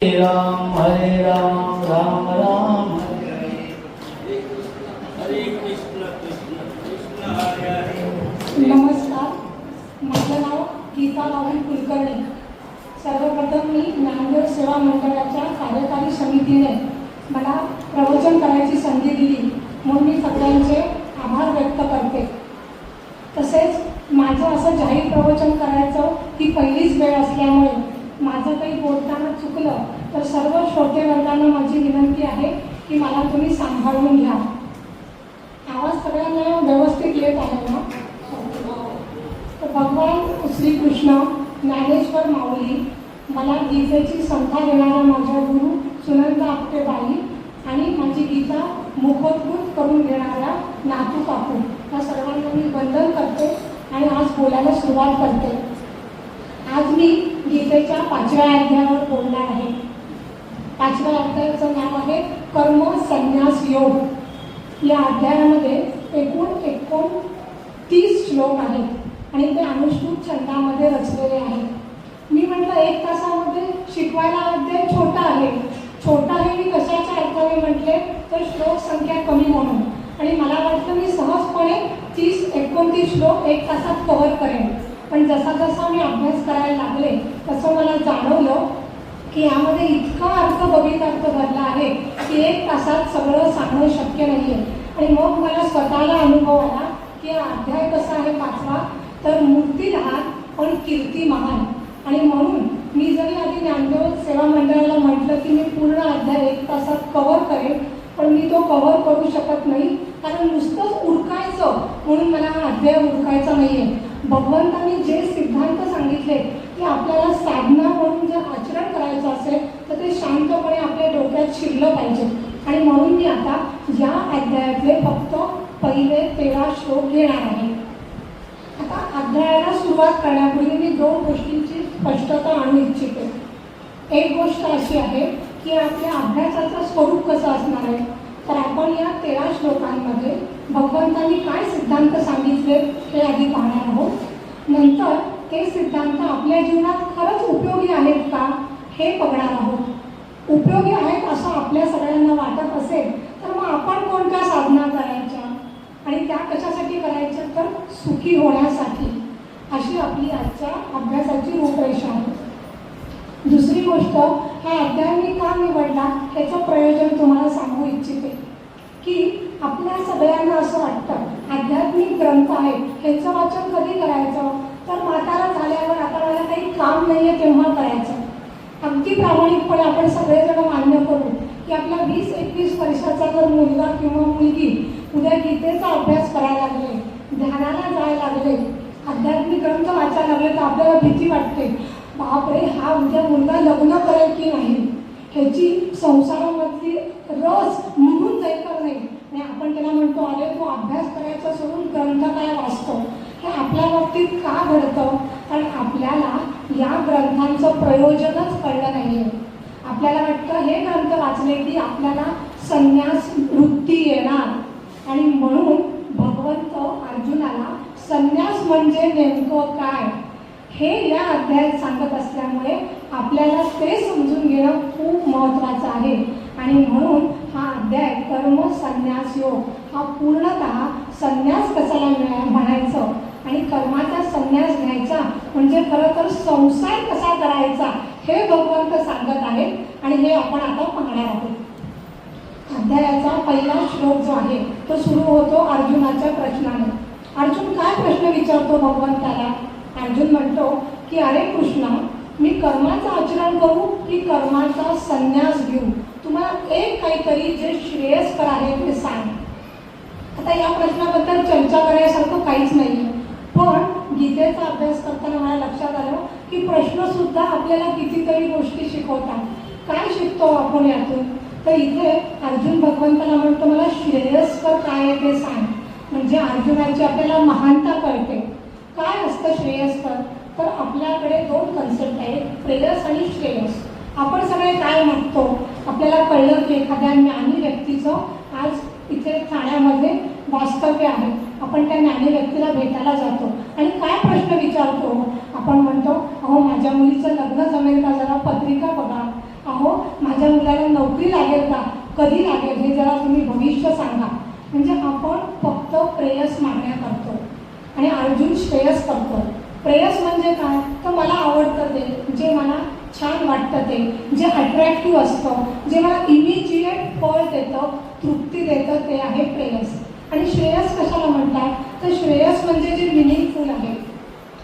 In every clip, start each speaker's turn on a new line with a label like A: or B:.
A: हरे राम राम राम हरे हरे हरे कृष्ण कृष्ण कृष्ण हरे हरे।
B: नमस्कार, माझं नाव गीता राहुल कुलकर्णी। सर्वप्रथम मी ज्ञानदेव सेवा मंडळाच्या कार्यकारी समितीने मला प्रवचन करायची संधी दिली म्हणून मी सगळ्यांचे आभार व्यक्त करते। तसेच माझं असं जाहीर प्रवचन करायचं ही पहिलीच वेळ असल्यामुळे माझं काही बोलताना चुकलं तर सर्व श्रोते वर्गांना माझी विनंती आहे की मला तुम्ही सांभाळून घ्या। आवाज सगळ्यांना व्यवस्थित येत आहे ना? तर भगवान श्रीकृष्ण ज्ञानेश्वर माऊली, मला गीतेची संथा देणाऱ्या माझ्या गुरु सुनंदा आपटेबाई आणि माझी गीता मुखोद्भूत करून घेणाऱ्या नातू काकू या सर्वांना मी वंदन करते आणि आज बोलायला सुरुवात करते। आज मी गीतेच्या 5व्या अध्यायावर बोलणार आहे। 5व्या अध्यायाचं नाव आहे कर्म संन्यास योग। या अध्यायामध्ये एकूण 29 श्लोक आहेत आणि ते अनुष्ठुप छंदामध्ये रचलेले आहेत। मी म्हटलं 1 तासामध्ये शिकवायला अध्याय छोटा आहे। छोटा हे मी कशाच्या अर्थाने म्हटले तर श्लोक संख्या कमी म्हणून, आणि मला वाटलं मी सहजपणे 30-29 श्लोक 1 तासात कव्हर करेन। पण जसा जसा मी अभ्यास करायला लागले तसं मला जाणवलं की यामध्ये इतका अर्थ बबितार्थ भरला आहे की 1 तासात सगळं सांगणं शक्य नाही आहे। आणि मग मला स्वतःला अनुभव आला की हा अध्याय कसा आहे 5वा, तर मूर्ती लहान पण कीर्ती महान। आणि म्हणून मी जरी आधी ज्ञानदेव सेवा मंडळाला म्हटलं की मी पूर्ण अध्याय 1 तासात कव्हर करेन, पण मी तो कव्हर करू शकत नाही, कारण नुसतंच उरकायचं म्हणून मला हा अध्याय उरकायचा नाही आहे। भगवंतांनी जे सिद्धांत सांगितले की आपल्याला साधना म्हणून जर आचरण करायचं असेल तर ते शांतपणे आपल्या डोक्यात शिरलं पाहिजे। आणि म्हणून मी आता या अध्यायातले फक्त पहिले 13 श्लोक घेणार आहे। आता अध्यायाला सुरुवात करण्यापूर्वी मी 2 गोष्टींची स्पष्टता आणू इच्छिते। एक गोष्ट अशी आहे की आपल्या अभ्यासाचं स्वरूप कसं असणार आहे, तर आपण या 13 श्लोकांमध्ये भगवंतांनी काय सिद्धांत सांगितले हे आधी पाहणार आहोत। नंतर ते सिद्धांत आपल्या जीवनात खरंच उपयोगी आहेत का हे बघणार आहोत। उपयोगी आहेत असं आपल्या सगळ्यांना वाटत असेल तर मग आपण कोणत्या साधना करायच्या आणि त्या कशासाठी करायच्या, तर सुखी होण्यासाठी। अशी आपली आजच्या अभ्यासाची रूपरेषा आहे। दुसरी गोष्ट, हा अध्याय मी का निवडला ह्याचं प्रयोजन तुम्हाला सांगू इच्छिते की आपल्या सगळ्यांना असं वाटतं आध्यात्मिक ग्रंथ आहे ह्याचं वाचन कधी करायचं, तर म्हातारा झाल्यावर आता मला काही काम नाही आहे तेव्हा करायचं। अगदी प्रामाणिकपणे आपण सगळेजण मान्य करू की आपला 20-21 वर्षाचा जर मुलगा किंवा मुलगी उद्या गीतेचा अभ्यास करायला लागले, ध्यानाला जायला लागले, आध्यात्मिक ग्रंथ वाचायला लागले तर आपल्याला भीती वाटते, बापरे हा उद्या मुलगा लग्न करेल की नाही, ह्याची संसारामधली रस निघून जाईल का नाही। आणि आपण त्याला म्हणतो अरे तू अभ्यास करायचा सोडून ग्रंथ काय वाचतो। हे आपल्या बाबतीत का घडतं, कारण आपल्याला या ग्रंथांचं प्रयोजनच कळलं नाही आहे। आपल्याला वाटतं हे ग्रंथ वाचले की आपल्याला संन्यास वृत्ती येणार, आणि म्हणून भगवंत अर्जुनाला संन्यास म्हणजे नेमकं काय हे या अध्यायात सांगत असल्यामुळे आपल्याला ते समजून घेणं खूप महत्त्वाचं आहे। आणि म्हणून हा अध्याय कर्म संन्यास योग हा पूर्णतः संन्यास कशाला म्हणायचं आणि कर्माचा संन्यास घ्यायचा म्हणजे खरं तर संसार कसा करायचा हे भगवंत सांगत आहेत आणि हे आपण आता पाहणार आहोत। अध्यायाचा पहिला श्लोक जो आहे तो सुरू होतो अर्जुनाच्या प्रश्नाने। अर्जुन काय प्रश्न विचारतो भगवंताला? अर्जुन म्हणतो की अरे कृष्णा, मी कर्माचं आचरण करू की कर्माचा संन्यास घेऊ, तुम्हाला एक काहीतरी जे श्रेयस्कर आहे ते सांग। आता या प्रश्नाबद्दल चर्चा करण्यासारखं काहीच नाही आहे, पण गीतेचा अभ्यास करताना मला लक्षात आलं की प्रश्नसुद्धा आपल्याला कितीतरी गोष्टी शिकवतात। काय शिकतो आपण यातून, तर इथे अर्जुन भगवंताला म्हणतो मला श्रेयस्कर काय आहे ते सांग। म्हणजे अर्जुनाची आपल्याला महानता कळते। काय असतं श्रेयस्कर, तर आपल्याकडे 2 कन्सेप्ट आहेत, प्रेयस आणि श्रेयस। आपण सगळे काय मागतो, आपल्याला कळलं की एखाद्या ज्ञानी व्यक्तीचं आज इथे ठाण्यामध्ये वास्तव्य आहे, आपण त्या ज्ञानी व्यक्तीला भेटायला जातो आणि काय प्रश्न विचारतो, आपण म्हणतो अहो माझ्या मुलीचं लग्न जमेल का, जरा पत्रिका बघा, अहो माझ्या मुलाला नोकरी लागेल का, कधी लागेल हे जरा तुम्ही भविष्य सांगा. म्हणजे आपण फक्त प्रेयस मागण्या करतो आणि अर्जुन श्रेयस करतो. प्रेयस म्हणजे काय, तर मला आवडतं ते, जे मला छान वाटतं ते, जे अट्रॅक्टिव्ह असतं, जे मला इमिजिएट फळ देतं, तृप्ती देतं, ते आहे प्रेयस. आणि श्रेयस कशाला म्हणतात, तर श्रेयस म्हणजे जे मिनिंगफुल आहे,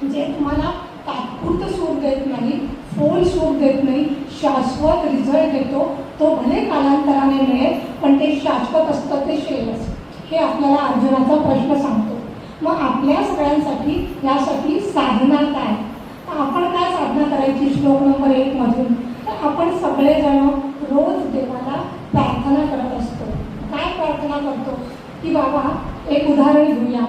B: जे तुम्हाला तात्पुरतं सुख देत नाही, फोल सुख देत नाही, शाश्वत रिझल्ट देतो. तो भले कालांतराने मिळेल पण ते शाश्वत असतं, ते श्रेयस. हे आपल्याला अर्जुनाचा प्रश्न सांगतो. मग आपल्या सगळ्यांसाठी यासाठी साधना काय, तर आपण काय साधना करायची श्लोक नंबर 1 मधून, तर आपण सगळेजण रोज देवाला प्रार्थना करत असतो. काय प्रार्थना करतो की बाबा, एक उदाहरण घेऊया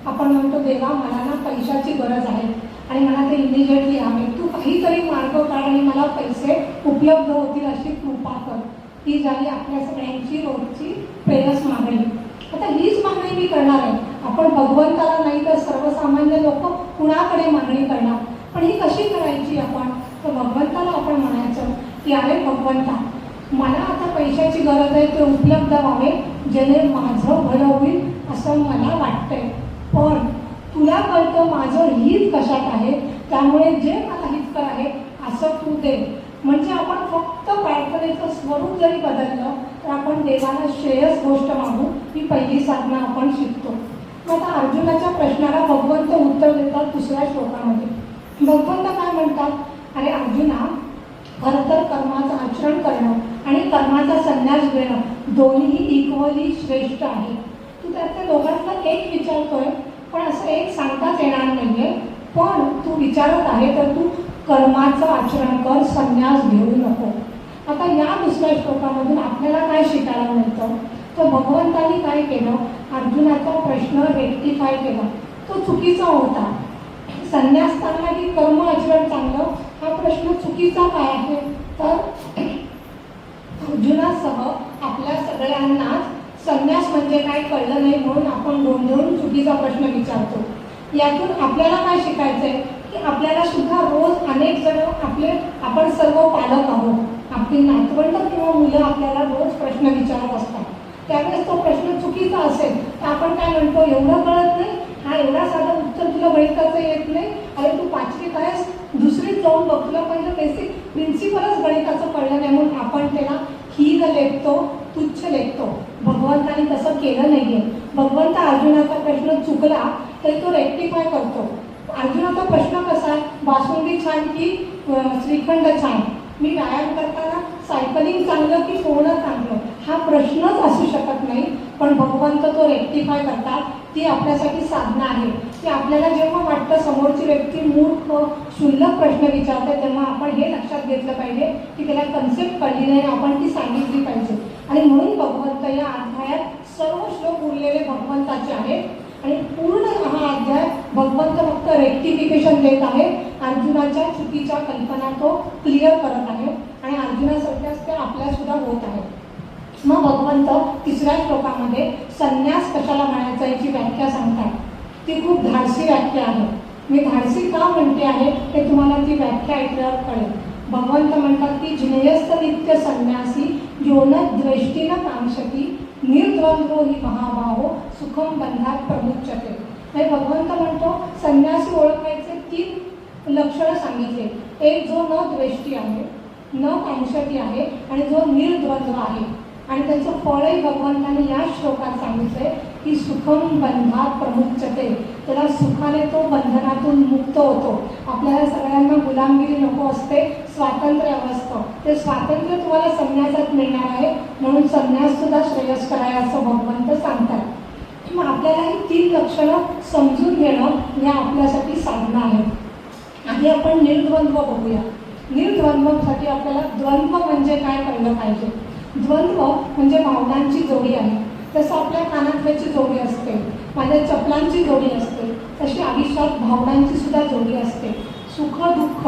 B: आपण म्हणतो देवा मला ना पैशाची गरज आहे आणि मला ते इमिजिएटली हवे, तू काहीतरी मार्ग काढ आणि मला पैसे उपलब्ध होतील अशी कृपा कर. ही झाली आपल्या सगळ्यांची रोजची प्रेयस मागणी. आता हीच मागणी मी करणार आहे. आपण भगवंताला नाही तर सर्वसामान्य लोक कुणाकडे मागणी करणार, पण ही कशी करायची आपण, तर भगवंताला आपण म्हणायचं की अरे भगवंता, मला आता पैशाची गरज आहे, ते उपलब्ध व्हावे जेणे माझं भलं होईल असं मला वाटतंय, पण तुला कळतं माझं हित कशात आहे, त्यामुळे जे मला हितकर आहे असं तू दे. म्हणजे आपण फक्त प्रार्थनेचं स्वरूप जरी बदललं तर आपण देवाला श्रेयस गोष्ट मागू, ही पहिली साधना आपण शिकतो. मग आता अर्जुनाच्या प्रश्नाला भगवंत उत्तर देतात दुसऱ्या श्लोकामध्ये. भगवंत काय म्हणतात, अरे अर्जुना, खरं तर कर्माचं आचरण करणं आणि कर्माचा संन्यास घेणं दोन्ही इक्वली श्रेष्ठ आहे. तू त्यातल्या दोघांना एक विचारतोय, पण असं एक सांगताच येणार नाहीये, पण तू विचारत आहे तर तू कर्माचं आचरण कर, संन्यास घेऊ नको. आता या दुसऱ्या श्लोकामधून आपल्याला काय शिकायला मिळतं, तर भगवंतांनी काय केलं, अर्जुनाचा प्रश्न रेक्टिफाय केला. तो चुकीचा होता. संन्यास चांगला की कर्म आचरण चांगलं, हा प्रश्न चुकीचा काय आहे, तर अर्जुनासह आपल्या सगळ्यांनाच संन्यास म्हणजे काय कळलं नाही म्हणून आपण गोंधळून चुकीचा प्रश्न विचारतो. यातून आपल्याला काय शिकायचं आहे की आपल्याला सुद्धा रोज अनेक जण आपण सर्व पालक आहोत, आपली नातवंड किंवा मुलं आपल्याला रोज प्रश्न विचारत असतात. त्यावेळेस तो प्रश्न चुकीचा असेल तर आपण काय म्हणतो, एवढं कळत नाही, हा एवढा साधा उत्तर तुला गणिताचं येत नाही, अरे तू 5वीत आहेस, दुसरीत जाऊन बघ, तुला म्हणजे बेसिक प्रिन्सिपलच गणिताचं कळलं नाही म्हणून आपण त्याला हीन लेखतो, तुच्छ लेखतो. भगवंतानी तसं केलं नाहीये. भगवंत अर्जुनाचा प्रश्न चुकला तरी तो रेक्टिफाय करतो. अर्जुनाचा प्रश्न कसा आहे, बासुंदी छान की श्रीखंड छान, मी व्यायाम करताना सायकलिंग चांगलं की पोहणं चांगलं, हा प्रश्नच असू शकत नाही. पण भगवंत तो रेक्टिफाय करतात. ती आपल्यासाठी साधना आहे की आपल्याला जेव्हा वाटतं समोरची व्यक्ती मूर्ख क्षुल्लक प्रश्न विचारते, तेव्हा आपण हे लक्षात घेतलं पाहिजे की त्याला कन्सेप्ट कळली नाही, आपण ती सांगितली पाहिजे. आणि म्हणून भगवंत या अध्यायात सर्व श्लोक उरलेले भगवंताचे आहेत आणि पूर्ण हा अध्याय भगवंत फक्त रेक्टिफिकेशन देत आहे. अर्जुनाच्या चुकीच्या कल्पना तो क्लिअर करत आहे आणि अर्जुनासारख्याच त्या आपल्या सुद्धा होत आहेत. मग भगवंत तिसऱ्या श्लोकामध्ये संन्यास कशाला म्हणायचा याची व्याख्या सांगतात. ती खूप धाडसी व्याख्या आहे. मी धाडसी का म्हणते आहे ते तुम्हाला ती व्याख्या ऐकल्यावर कळेल. भगवंत म्हणतात की जिनयस्त नित्य संन्यासी यो न द्वेष्टीनं कांक्षती निर्द्वंद्वो ही महाभाहो सुखम बंधात प्रमुच्यते. हे भगवंत म्हणतो संन्यासी ओळखायचे 3 लक्षणं सांगितले. एक जो न द्वेष्टी आहे, न कांक्षती आहे आणि जो निर्द्वंद्व आहे. आणि त्याचं फळही भगवंताने या श्लोकात सांगितलंय की सुखम बंधात प्रमुच्यते. त्याला सुखाने तो बंधनातून मुक्त होतो. आपल्याला सगळ्यांना गुलामगिरी नको असते, स्वातंत्र्य असतं. ते स्वातंत्र्य तुम्हाला संन्यासात मिळणार आहे, म्हणून संन्यास सुद्धा श्रेयस्कर आहे असं भगवंत सांगतात. मग आपल्याला ही 3 लक्षणं समजून घेणं या आपल्यासाठी साधना आहे. आधी आपण निर्द्वंद्व बघूया. निर्द्वंद्वसाठी आपल्याला द्वंद्व म्हणजे काय कळलं पाहिजे. द्वंद्व म्हणजे भावनांची जोडी आहे. जसं आपल्या कानातल्याची जोडी असते, माझ्या चपलांची जोडी असते, तशी आयुष्यात भावनांची सुद्धा जोडी असते. सुख दुःख,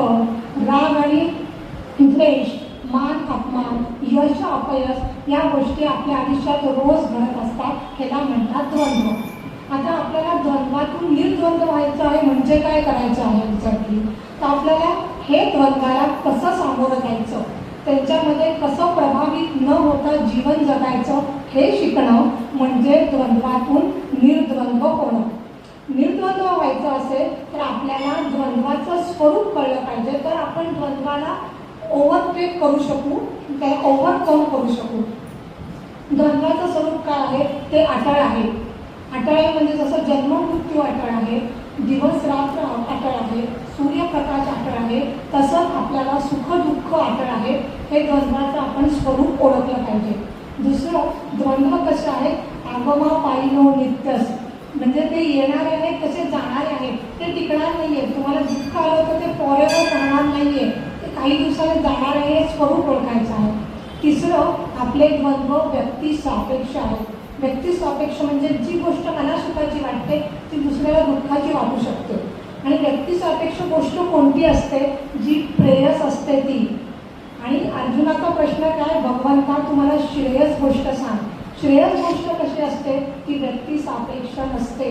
B: राग आणि द्वेष, मान अपमान, यश अपयश या गोष्टी आपल्या आयुष्यात रोज घडत असतात. ह्याला म्हणतात द्वंद्व. आता आपल्याला द्वंद्वातून निर्द्वंद्व व्हायचं आहे म्हणजे काय करायचं आहे एक्झॅक्टली, तर आपल्याला हे द्वंद्वाला कसं सामोरं जायचं त्यांच्यामध्ये कसं प्रभावित न होता जीवन जगायचं हे शिकणं म्हणजे द्वंद्वातून निर्द्वंद्व होणं. निर्द्वंद्व व्हायचं असेल तर आपल्याला द्वंद्वाचं स्वरूप कळलं पाहिजे, तर आपण द्वंद्वाला ओव्हरटेक करू शकू, काय ओव्हरकम करू शकू. द्वंद्वाचं स्वरूप काय आहे ते अटळ आहे. अटळ म्हणजे जसं जन्म मृत्यू अटळ आहे, दिवस रात्र अटळ आहे, सूर्यप्रकाश अटळ आहे, तसंच आपल्याला सुख दुःख अटळ आहे. हे द्वंद्वाचं आपण स्वरूप ओळखलं पाहिजे. दुसरं द्वंद्व कसं आहे, आगमा पायिनो नित्यस, म्हणजे ते येणारे आहेत तसे जाणारे आहेत, ते टिकणार नाही आहे. तुम्हाला दुःख आलं तर ते फॉरेवर राहणार नाही आहे, ते काही दिवसाने जाणार आहे, हे स्वरूप ओळखायचं आहे. तिसरं आपले द्वंद्व व्यक्ती सापेक्ष आहेत. व्यक्ती सापेक्ष म्हणजे जी गोष्ट मला सुखाची वाटते ती दुसऱ्याला दुःखाची वाटू शकते. आणि व्यक्ती सापेक्ष गोष्ट कोणती असते, जी प्रेयस असते ती. आणि अर्जुनाचा प्रश्न काय, भगवंता तुम्हाला श्रेयस गोष्ट सांग. श्रेयस गोष्ट कशी असते, ती व्यक्ती सापेक्ष नसते,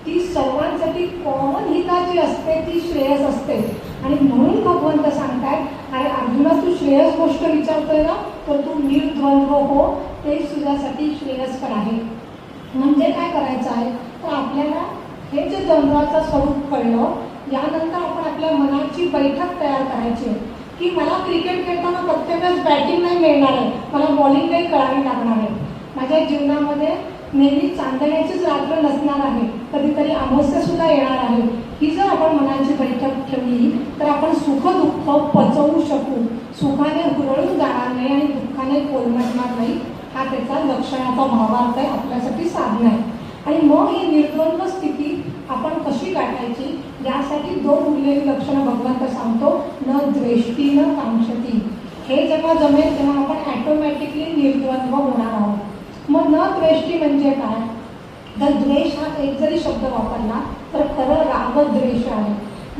B: ती सर्वांसाठी कॉमन हिताची असते, ती श्रेयस असते. आणि म्हणून भगवंत सांगतात, अरे अर्जुना तू श्रेयस गोष्ट विचारतोय ना, तर तू निर्द्वंद्व हो, ते तुझ्यासाठी श्रेयस्कर आहे. म्हणजे काय करायचं आहे, तर आपल्याला हे जे द्वंद्वाचं स्वरूप कळलं, यानंतर आपण आपल्या मनाची बैठक तयार करायची आहे की मला क्रिकेट खेळताना प्रत्येकच बॅटिंग नाही मिळणार आहे, मला बॉलिंग काही करावी लागणार आहे. माझ्या जीवनामध्ये नेहमी चांदण्याचीच रात्र नसणार आहे, कधीतरी अमावस्यासुद्धा येणार आहे. ही जर आपण मनाची बैठक ठेवली तर आपण सुख दुःख पचवू शकू, सुखाने हुरळून जाणार नाही आणि दुःखाने कोलमडणार नाही. हा त्याचा लक्षणाचा भावार्थ आहे, आपल्यासाठी साधन आहे. आणि मग ही निर्द्वंद्व स्थिती आपण कशी गाठायची, यासाठी दोन उरलेली लक्षणं भगवंत सांगतो, न द्वेष्टी न कांक्षती. हे जेव्हा जमेल तेव्हा आपण ॲटोमॅटिकली निर्द्वंद्व होणार आहोत. मग न द्वेष्टी म्हणजे काय, तर द्वेष हा एक जरी शब्द वापरला तर खरं रागद्वेष आहे.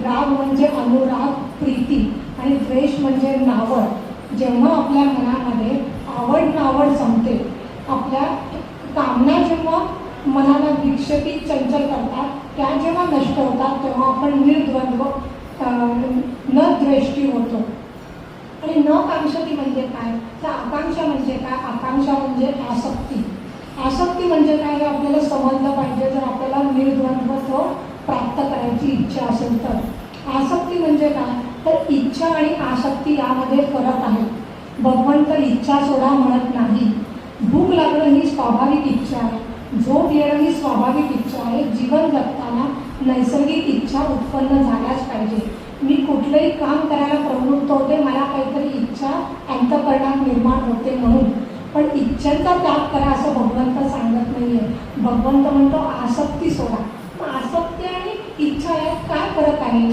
B: राग म्हणजे अनुराग प्रीती आणि द्वेष म्हणजे नावड. जेव्हा आपल्या मनामध्ये आवड नावड संपते, आपल्या कामना जेव्हा मनाला विक्षेपित चंचल करतात, त्या जेव्हा नष्ट होतात, तेव्हा आपण निर्द्वंद्व न द्वेष्टी होतो. आणि न कांक्षती म्हणजे काय, तर आकांक्षा म्हणजे काय, आकांक्षा म्हणजे आसक्ती. आसक्ती म्हणजे काय हे आपल्याला समजलं पाहिजे जर आपल्याला निर्द्वंद्वत्व प्राप्त करायची इच्छा असेल तर. आसक्ती म्हणजे काय, तर इच्छा आणि आसक्ती यामध्ये फरक आहे. भगवंत इच्छा सोडा म्हणत नाही. भूक लागणं ही स्वाभाविक इच्छा आहे, झोप येणं ही स्वाभाविक इच्छा आहे. जीवन जगताना नैसर्गिक इच्छा उत्पन्न झाल्याच पाहिजे. मी कुठलंही काम करायला प्रवृत्त होते, मला काहीतरी इच्छा अंतःकरणात निर्माण होते म्हणून. पण इच्छेचा त्याग करा असं भगवंत सांगत नाही आहे. भगवंत म्हणतो आसक्ती सोडा. आसक्ती आणि इच्छा यात काय फरक आहे,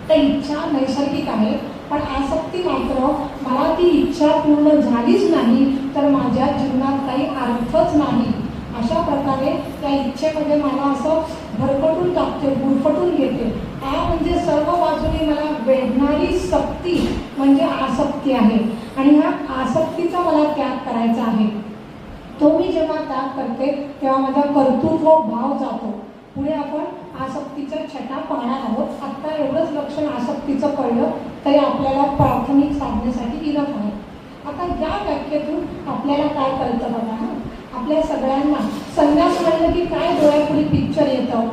B: तर इच्छा नैसर्गिक आहे, पण आसक्ती मात्र मला ती इच्छा पूर्ण झालीच नाही तर माझ्या जीवनात काही अर्थच नाही. अशा प्रकारे त्या इच्छेमध्ये मला असं भरकटून टाकते, गुरफटून घेते. म्हणजे सर्व बाजूने मला वेढणारी सक्ती म्हणजे आसक्ती आहे. आणि ह्या आसक्तीचा मला त्याग करायचा आहे. तो मी जेव्हा त्याग करते तेव्हा माझा कर्तृत्व भाव जातो. पुढे आपण आसक्तीच्या छटा पाहणार आहोत. आत्ता एवढंच लक्षण आसक्तीचं कळलं तरी आपल्याला प्राथमिक साधनेसाठी इनफ आहे. आता या व्याख्येतून आपल्याला काय कळतं बघा. आपल्या सगळ्यांना संन्यास म्हणलं की काय डोळ्यापुढे पिक्चर येतं,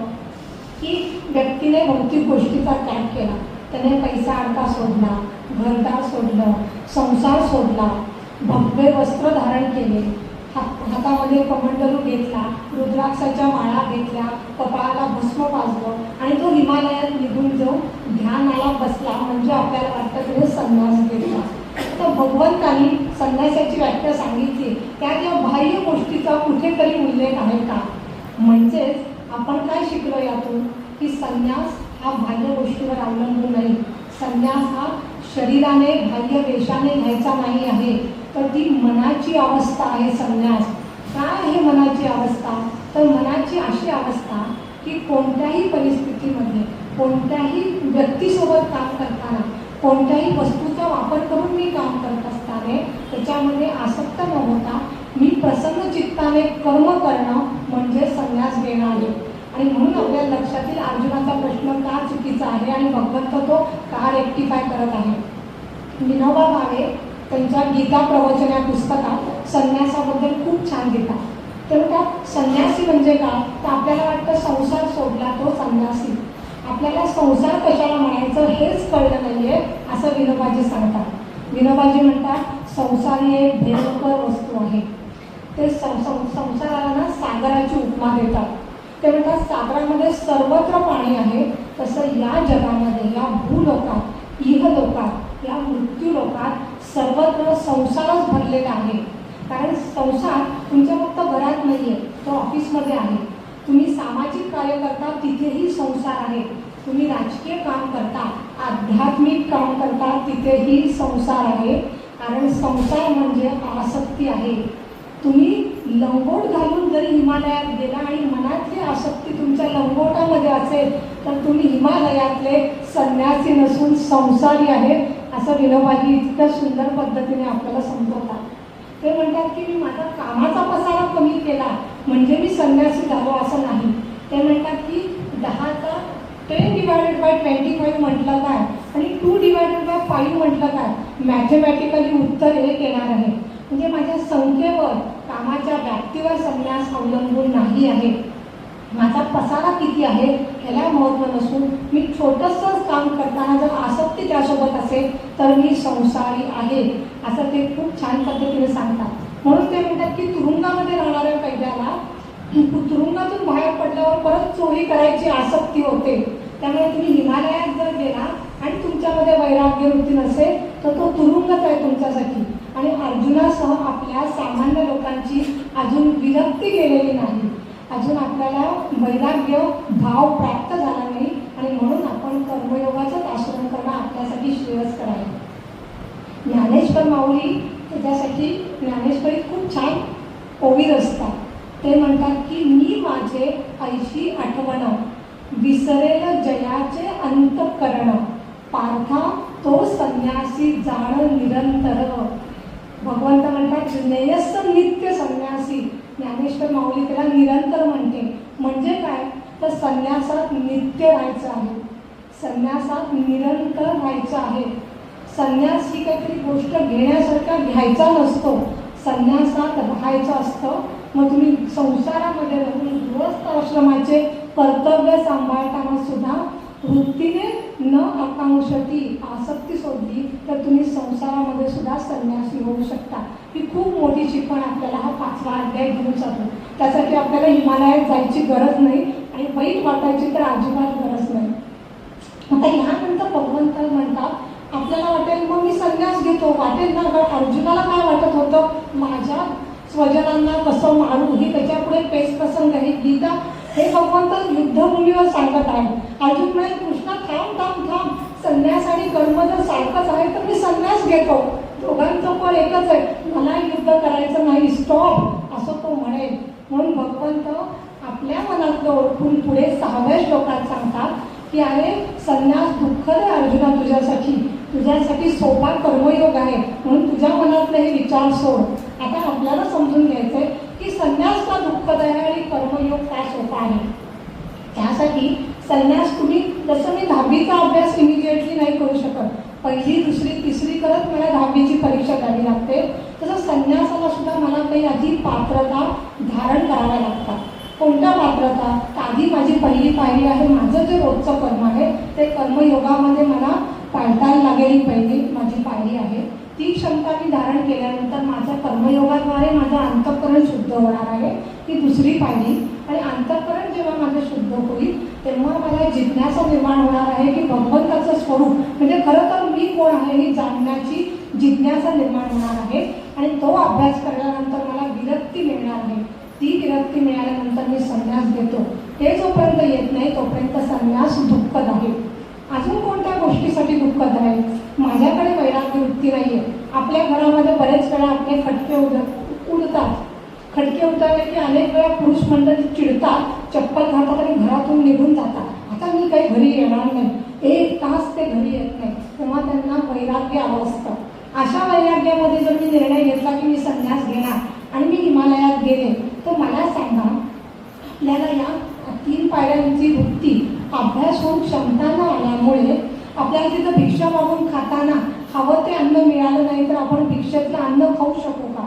B: की व्यक्तीने भौतिक गोष्टीचा त्याग केला. त्याने पैसा अडका सोडला, घरदार सोडलं, संसार सोडला, भव्य वस्त्र धारण केले, हातामध्ये कमंडलू घेतला, रुद्राक्षाच्या माळा घेतल्या, कपाळाला भस्म पाजलं आणि तो हिमालयात निघून जाऊन ध्यानाला बसला. म्हणजे आपल्याला वाटतं त्याने संन्यास घेतला. तर भगवंतांनी संन्यासाची व्याख्या सांगितली, त्यात या बाह्य गोष्टीचा कुठेतरी उल्लेख आहे का. म्हणजेच आपण काय शिकलो यातून, की संन्यास हा बाह्य गोष्टीवर अवलंबून नाही. संन्यास हा शरीराने बाह्य वेशाने घ्यायचा नाही आहे, तर ती मनाची अवस्था आहे संन्यास. काय आहे मनाची अवस्था, तर मनाची अशी अवस्था की कोणत्याही परिस्थितीमध्ये, कोणत्याही व्यक्तीसोबत काम करताना, कोणत्याही वस्तूचा वापर करून मी काम करत असताना त्याच्यामध्ये आसक्त न होता मी प्रसन्न चित्ताने कर्म करणं म्हणजे संन्यास घेणं आहे. आणि म्हणून आपल्या लक्षात येईल अर्जुनाचा प्रश्न का चुकीचा आहे आणि भगवंत तो का रेक्टिफाय करत आहे. विनोबा भावे त्यांच्या गीता प्रवचन या पुस्तकात संन्यासाबद्दल खूप छान लिहितात. तर म्हणतात संन्यासी म्हणजे काय, तर आपल्याला वाटतं संसार सोडला तो संन्यासी. आपल्याला संसार कशाला म्हणायचं हेच कळलं नाहीये असं विनोबाजी सांगतात. विनोबाजी म्हणतात संसार ही एक भयंकर वस्तू आहे. ते संसाराला ना सागराची उपमा देतात. ते म्हणतात सागरामध्ये सर्वत्र पाणी आहे, तसं या जगामध्ये, या भूलोकात, इहलोकात, या मृत्यूलोकात सर्वत्र संसारच भरलेला आहे. कारण संसार तुमच्या फक्त घरात नाही आहे, तो ऑफिसमध्ये आहे. तुम्ही सामाजिक कार्य करता तिथेही संसार आहे. तुम्ही राजकीय काम करता, आध्यात्मिक काम करता, तिथेही संसार आहे. कारण संसार म्हणजे आसक्ती आहे. तुम्ही लंगोट घालून जरी हिमालयात गेला आणि मनातली आसक्ती तुमच्या लंगोटामध्ये असेल तर तुम्ही हिमालयातले संन्यासी नसून संसारी आहे, असं विनोबाजी इतक्या सुंदर पद्धतीने आपल्याला समजवतात. ते म्हणतात की मी माझा कामाचा पसारा कमी केला म्हणजे मी संन्यासी झालो असं नाही. ते म्हणतात की 10^10^25 म्हटलं काय आणि 2/5 म्हटलं काय, मॅथमॅटिकली उत्तर 1 येणार आहे. म्हणजे माझ्या संख्येवर, कामाच्या व्याप्तीवर संन्यास अवलंबून नाही आहे. माझा पसारा किती आहे ह्याला महत्त्व नसून मी छोटंसंच काम करताना जर आसक्ती त्यासोबत असेल तर मी संसारी आहे, असं ते खूप छान पद्धतीने सांगतात. म्हणून ते म्हणतात की तुरुंगामध्ये राहणाऱ्या कैद्याला तुरुंगातून बाहेर पडल्यावर परत चोरी करायची आसक्ती होते. त्यामुळे तुम्ही हिमालयात जर गेला आणि तुमच्यामध्ये वैराग्य वृत्ती नसेल तर तो तुरुंगच आहे तुमच्यासाठी. आणि अर्जुनासह आपल्या सामान्य लोकांची अजून विरक्ती गेलेली नाही, अजून आपल्याला वैराग्य भाव प्राप्त झाला नाही आणि म्हणून आपण कर्मयोगाचंच आचरण करणं आपल्यासाठी श्रेयस्कर आहे. ज्ञानेश्वर माऊली त्याच्यासाठी ज्ञानेश्वरीत खूप छान ओवी असतात. ते म्हणतात की मी माझे ऐशी आठवण विसरेल जयाचे अंतःकरण, पार्था तो संन्यासी जाण निरंतर. भगवंत म्हणतात ज्ञेयस्थ नित्य संन्यासी. ज्ञानेश्वर माऊली त्याला निरंतर म्हणते. म्हणजे काय, तर संन्यासात नित्य राहायचं आहे, संन्यासात निरंतर राहायचं आहे. संन्यास ही काहीतरी गोष्ट घेण्यासारखा घ्यायचा नसतो, संन्यासात राहायचं असतं. मग तुम्ही संसारामध्ये राहून गृहस्थ आश्रमाचे कर्तव्य सांभाळताना सुद्धा वृत्तीने न आकांक्षती आसक्ती सोडली तर तुम्ही संसारामध्ये सुद्धा संन्यासी होऊ शकता. ही खूप मोठी शिकवण आपल्याला हा 5वा अध्याय घेऊन जातो. त्यासाठी आपल्याला हिमालयात जायची गरज नाही आणि वाईट वाटायची तर अजिबात गरज नाही. आता ह्यानंतर भगवंत म्हणतात आपल्याला वाटेल मग मी संन्यास घेतो, वाटेल ना. अर्जुनाला काय वाटत होतं, माझ्या स्वजनांना कसं मारू, ही त्याच्यापुढे पेच प्रसंग आहे. गीता हे भगवंत युद्धभूमीवर सांगत आहे. अर्जुन म्हणे कृष्णा थांब थांब थांब, संन्यास आणि कर्म जर सारखंच आहे तर मी संन्यास घेतो, दोघांचं पण एकच आहे, मला युद्ध करायचं नाही, स्टॉप, असं तो म्हणेल. म्हणून भगवंत आपल्या मनातलं ओळखून पुढे 6व्या श्लोकात सांगतात की अरे संन्यास दुःखद आहे अर्जुना, तुझ्यासाठी सोपा कर्मयोग आहे, म्हणून तुझ्या मनातले हे विचार सोड. आता आपल्याला समजून घ्यायचंय की संन्यास का दुःखद आहे आणि कर्मयोग का सोपा आहे. त्यासाठी संन्यास तुम्ही, जसं मी 10वीचा अभ्यास इमिजिएटली नाही करू शकत, 1ली, 2री, 3री करत मला 10वीची परीक्षा द्यावी लागते, तसं संन्यासाला सुद्धा मला काही आधी पात्रता धारण कराव्या लागतात. कोणत्या पात्रता, आधी माझी पहिली पायरी आहे, माझं जे रोजचं कर्म आहे ते कर्मयोगामध्ये मला पाळताना लागेल. ही पहिली माझी पायरी आहे. ती क्षमता मी धारण केल्यानंतर माझ्या कर्मयोगाद्वारे माझं अंतःकरण शुद्ध होणार आहे, ही 2री पायरी. आणि अंतःकरण जेव्हा माझं शुद्ध होईल तेव्हा मला जिज्ञासा निर्माण होणार आहे की भगवंताचं स्वरूप म्हणजे खरं तर मी कोण आहे हे जाणण्याची जिज्ञासा निर्माण होणार आहे. आणि तो अभ्यास केल्यानंतर मला विरक्ती मिळणार आहे. ती विरक्ती मिळाल्यानंतर मी संन्यास घेतो. हे जोपर्यंत येत नाही तोपर्यंत संन्यास दुःखद आहे. अजून कोणत्या गोष्टीसाठी दुःखद आहे, माझ्याकडे वैराग्य वृत्ती नाही आहे. आपल्या घरामध्ये बरेच वेळा आपले खटके उडतात. खटके उडताना की अनेक वेळा पुरुष मंडळी चिडतात, चप्पल घालतात आणि घरातून निघून जातात. आता मी काही घरी येणार नाही, 1 तास ते घरी येत नाही, तेव्हा त्यांना वैराग्य आलं असतं. अशा वैराग्यामध्ये जर मी निर्णय घेतला की मी संन्यास घेणार आणि मी हिमालयात गेले तर मला सांगा, आपल्याला या 3 पायऱ्यांची वृत्ती अभ्यास होऊन क्षमता न आल्यामुळे आपल्याला तिथं भिक्षा मागून खाताना हवं ते अन्न मिळालं मिळालं नाही तर आपण भिक्षेतलं अन्न खाऊ शकू का?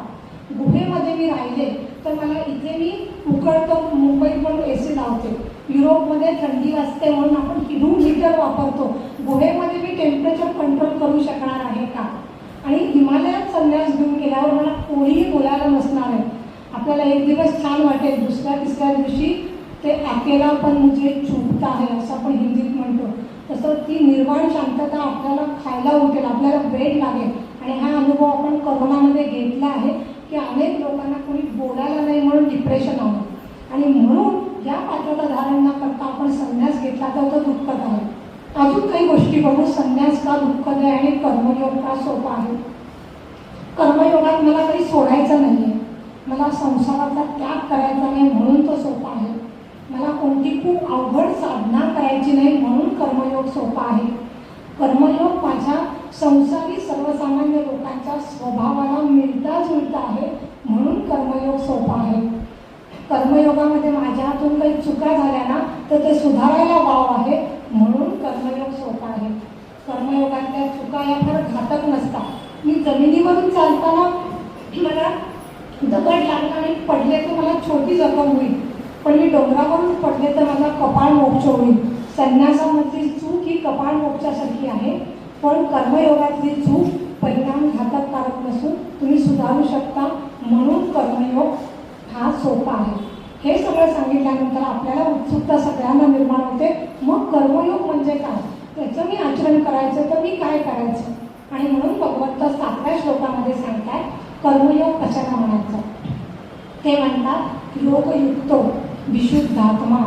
B: गुहेमध्ये मी राहिले तर मला इथे मी उकळतं, मुंबईत पण AC लावते, युरोपमध्ये थंडी वाजते म्हणून आपण हीटर वापरतो, गुहेमध्ये मी टेम्परेचर कंट्रोल करू शकणार आहे का? आणि हिमालयात संन्यास घेऊन गेल्यावर मला कोणीही बोलायला नसणार आहे. आपल्याला एक दिवस छान वाटेल, दुसऱ्या तिसऱ्या दिवशी ते अकेला पण मुझे चुभता है असं आपण हिंदीत म्हणतो, तसं ती निर्वाण शांतता आपल्याला खायला उठेल, आपल्याला वेळ लागेल. आणि हा अनुभव आपण कोरोनामध्ये घेतला आहे की अनेक लोकांना कोणी बोलायला नाही म्हणून डिप्रेशन आलं, आणि म्हणून या पात्रता धारण न करता आपण संन्यास घेतला तर तो दुःखद आहे. अजून काही गोष्टी बघू, संन्यास का दुःखद आहे आणि कर्मयोग का सोपा आहे. कर्मयोगात मला काही सोडायचं नाही आहे, मला संसाराचा त्याग करायचा नाही म्हणून तो सोपा आहे. मला कोणती खूप अवघड साधना करायची नाही म्हणून कर्मयोग सोपा आहे. कर्मयोग माझ्या संसारी सर्वसामान्य लोकांच्या स्वभावाला मिळता जुळता आहे म्हणून कर्मयोग सोपा आहे. कर्मयोगामध्ये माझ्या हातून काही चुका झाल्या ना तर ते सुधारायला वाव आहे म्हणून कर्मयोग सोपा आहे. कर्मयोगातल्या चुका या फार घातक नसतात. मी जमिनीवरून चालताना मला दगड लागला आणि पडले तर मला छोटी जखम होईल, पण मी डोंगरावरून पडले तर माझा कपाळ मोक्ष होईल. संन्यासामधली चूक ही कपाळ मोक्षासारखी आहे, पण कर्मयोगातली चूक परिणाम घातककारक नसून तुम्ही सुधारू शकता म्हणून कर्मयोग हा सोपा आहे. हे सगळं सांगितल्यानंतर आपल्याला उत्सुकता सगळ्यांना निर्माण होते, मग कर्मयोग म्हणजे काय, त्याचं मी आचरण करायचं तर मी काय करायचं. आणि म्हणून भगवंत 7व्या श्लोकामध्ये सांगतात कर्मयोग कशाला म्हणायचं. ते म्हणतात योगयुक्तो विशुद्धात्मा.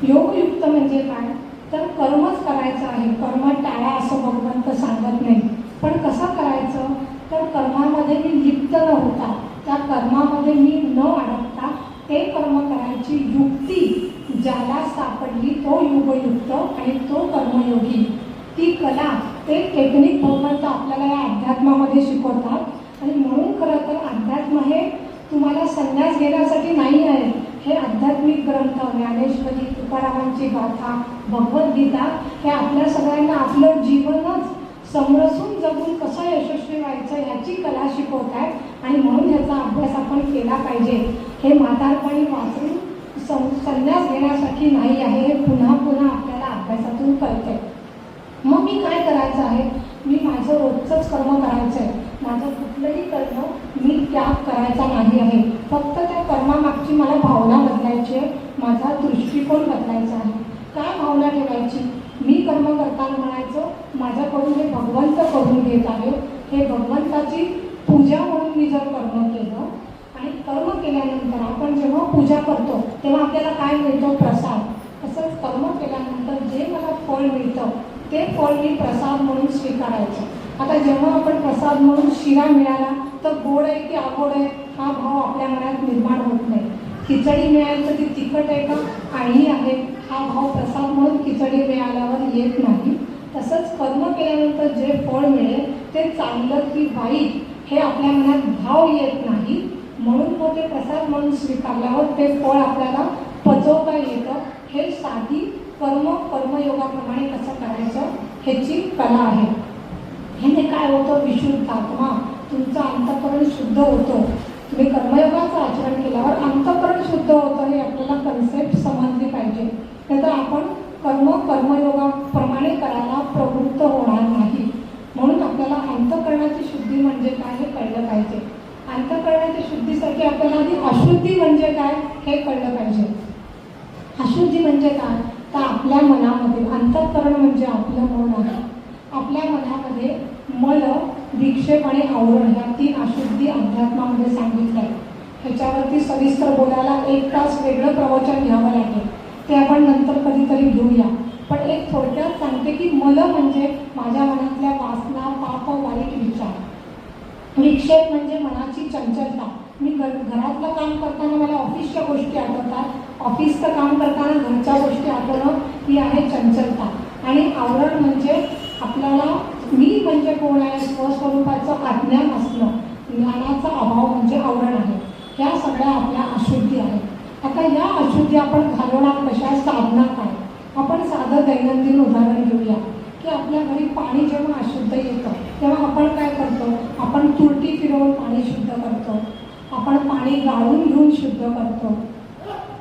B: योगयुक्त म्हणजे काय तर कर्मच करायचं आहे, कर्म टाळा असं भगवंत सांगत नाही. पण कसं करायचं तर कर्मामध्ये मी लिप्त न होता, त्या कर्मामध्ये मी न अडकता ते कर्म करायची युक्ती ज्याला सापडली तो योगयुक्त आणि तो कर्मयोगी. ती कला, ते टेक्निक भगवंत आपल्याला या अध्यात्मामध्ये शिकवतात. आणि म्हणून खरं तर अध्यात्म हे तुम्हाला संन्यास घेण्यासाठी नाही आहे. हे आध्यात्मिक ग्रंथ ज्ञानेश्वरी, तुकारामांची गाथा, भगवद्गीता हे आपल्या सगळ्यांना आपलं जीवनच समरसून जगून कसं यशस्वी व्हायचं ह्याची कला शिकवत आहे. आणि म्हणून ह्याचा अभ्यास आपण केला पाहिजे. हे म्हातारपणी वाचून संन्यास घेण्यासाठी नाही आहे, हे पुन्हा पुन्हा आपल्याला अभ्यासातून कळते. मग मी काय करायचं आहे, मी माझं रोजचंच कर्म करायचं आहे. माझं कुठलंही कर्म मी त्याग करायचा नाही आहे. फक्त त्या कर्मामागची मला भावना बदलायची आहे, माझा दृष्टिकोन बदलायचा आहे. काय भावना ठेवायची, मी कर्म करताना म्हणायचं माझ्याकडून हे भगवंत करून घेत आहे, हे भगवंताची पूजा म्हणून मी जर कर्म केलं. आणि कर्म केल्यानंतर आपण जेव्हा पूजा करतो तेव्हा आपल्याला काय मिळतो, प्रसाद. तसंच कर्म केल्यानंतर जे मला फळ मिळतं ते फळ मी प्रसाद म्हणून स्वीकारायचं. आता जेव्हा आपण प्रसाद म्हणून शिरा मिळाला तर गोड आहे की आगोड आहे हा भाव आपल्या मनात निर्माण होत नाही. खिचडी मिळाली तर ती तिखट आहे का आणि आहे हा भाव प्रसाद म्हणून खिचडी मिळाल्यावर येत नाही. तसंच कर्म केल्यानंतर जे फळ मिळेल ते चांगलं की वाईट हे आपल्या मनात भाव येत नाही. म्हणून मग ते प्रसाद म्हणून स्वीकारल्यावर ते फळ आपल्याला पचवता येतं. हे साधी कर्मयोगाप्रमाणे कसं करायचं ह्याची कला आहे. ह्याने काय होतं, विशुद्ध आत्मा, तुमचं अंतःकरण शुद्ध होतं. तुम्ही कर्मयोगाचं आचरण केल्यावर अंतःकरण शुद्ध होतं हे आपल्याला कन्सेप्ट समजली पाहिजे. नाहीतर आपण कर्मयोगाप्रमाणे करायला प्रवृत्त होणार नाही. म्हणून आपल्याला अंतःकरणाची शुद्धी म्हणजे काय हे कळलं पाहिजे. अंतःकरणाच्या शुद्धीसाठी आपल्याला आधी अशुद्धी म्हणजे काय हे कळलं पाहिजे. अशुद्धी म्हणजे काय तर आपल्या मनामध्ये, अंतःकरण म्हणजे आपलं मन आहे, आपल्या मनामध्ये मल, विक्षेप आणि आवरण ह्या 3 अशुद्धी अध्यात्मामध्ये सांगितलं आहे. ह्याच्यावरती सविस्तर बोलायला 1 तास वेगळं प्रवचन घ्यावं लागेल, ते आपण नंतर कधीतरी घेऊया. पण एक थोडक्यात सांगते की मल म्हणजे माझ्या मनातल्या वासना, पाप, वाईट विचार. विक्षेप म्हणजे मनाची चंचलता. मी घरातलं काम करताना मला ऑफिसच्या गोष्टी आठवतात, ऑफिसचं काम करताना घरच्या गोष्टी आठवणं ही आहे चंचलता. आणि आवरण म्हणजे आपल्याला मी म्हणजे कोण आहे स्वस्वरूपाचं अज्ञान असणं, ज्ञानाचा अभाव म्हणजे आवरण आहे. ह्या सगळ्या आपल्या अशुद्धी आहेत. आता या अशुद्धी आपण घालवणार कशा, साधना काय. आपण साधं दैनंदिन उदाहरण घेऊया की आपल्या घरी पाणी जेव्हा अशुद्ध येतं तेव्हा आपण काय करतो, आपण तुरटी फिरवून पाणी शुद्ध करतो, आपण पाणी गाळून घेऊन शुद्ध करतो,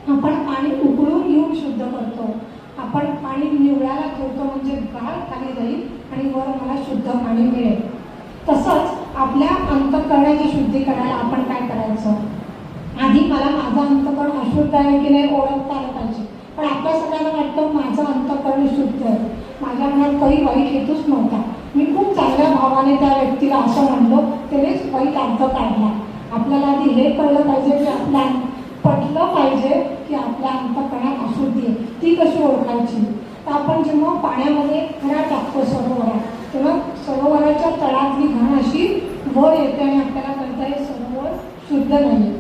B: आपण पाणी उकळून घेऊन शुद्ध करतो, आपण पाणी निवळायला ठेवतो म्हणजे गाळ खाली जाईल आणि वर मला शुद्ध पाणी मिळेल. तसंच आपल्या अंतःकरणाची शुद्धी करायला आपण काय करायचं, आधी मला माझं अंतःकरण अशुद्ध आहे की नाही ओळखता आलं पाहिजे. पण आपल्या सगळ्यांना वाटतं माझं अंतःकरण शुद्ध आहे, माझ्या मनात काही वाईट हेतूच नव्हता, मी खूप चांगल्या भावाने त्या व्यक्तीला असं म्हणलो त्यानेच वाईट अर्थ काढला. आपल्याला आधी हे कळलं पाहिजे की आपल्या पटलं पाहिजे की आपल्या अंतःकरणात अशुद्धी आहे, ती कशी ओळखायची. तर आपण जेव्हा पाण्यामध्ये घडा टाकतो सरोवरात, तेव्हा सरोवराच्या तळातली घाण अशी वर येते आणि आपल्याला कळतं हे सरोवर शुद्ध नाही.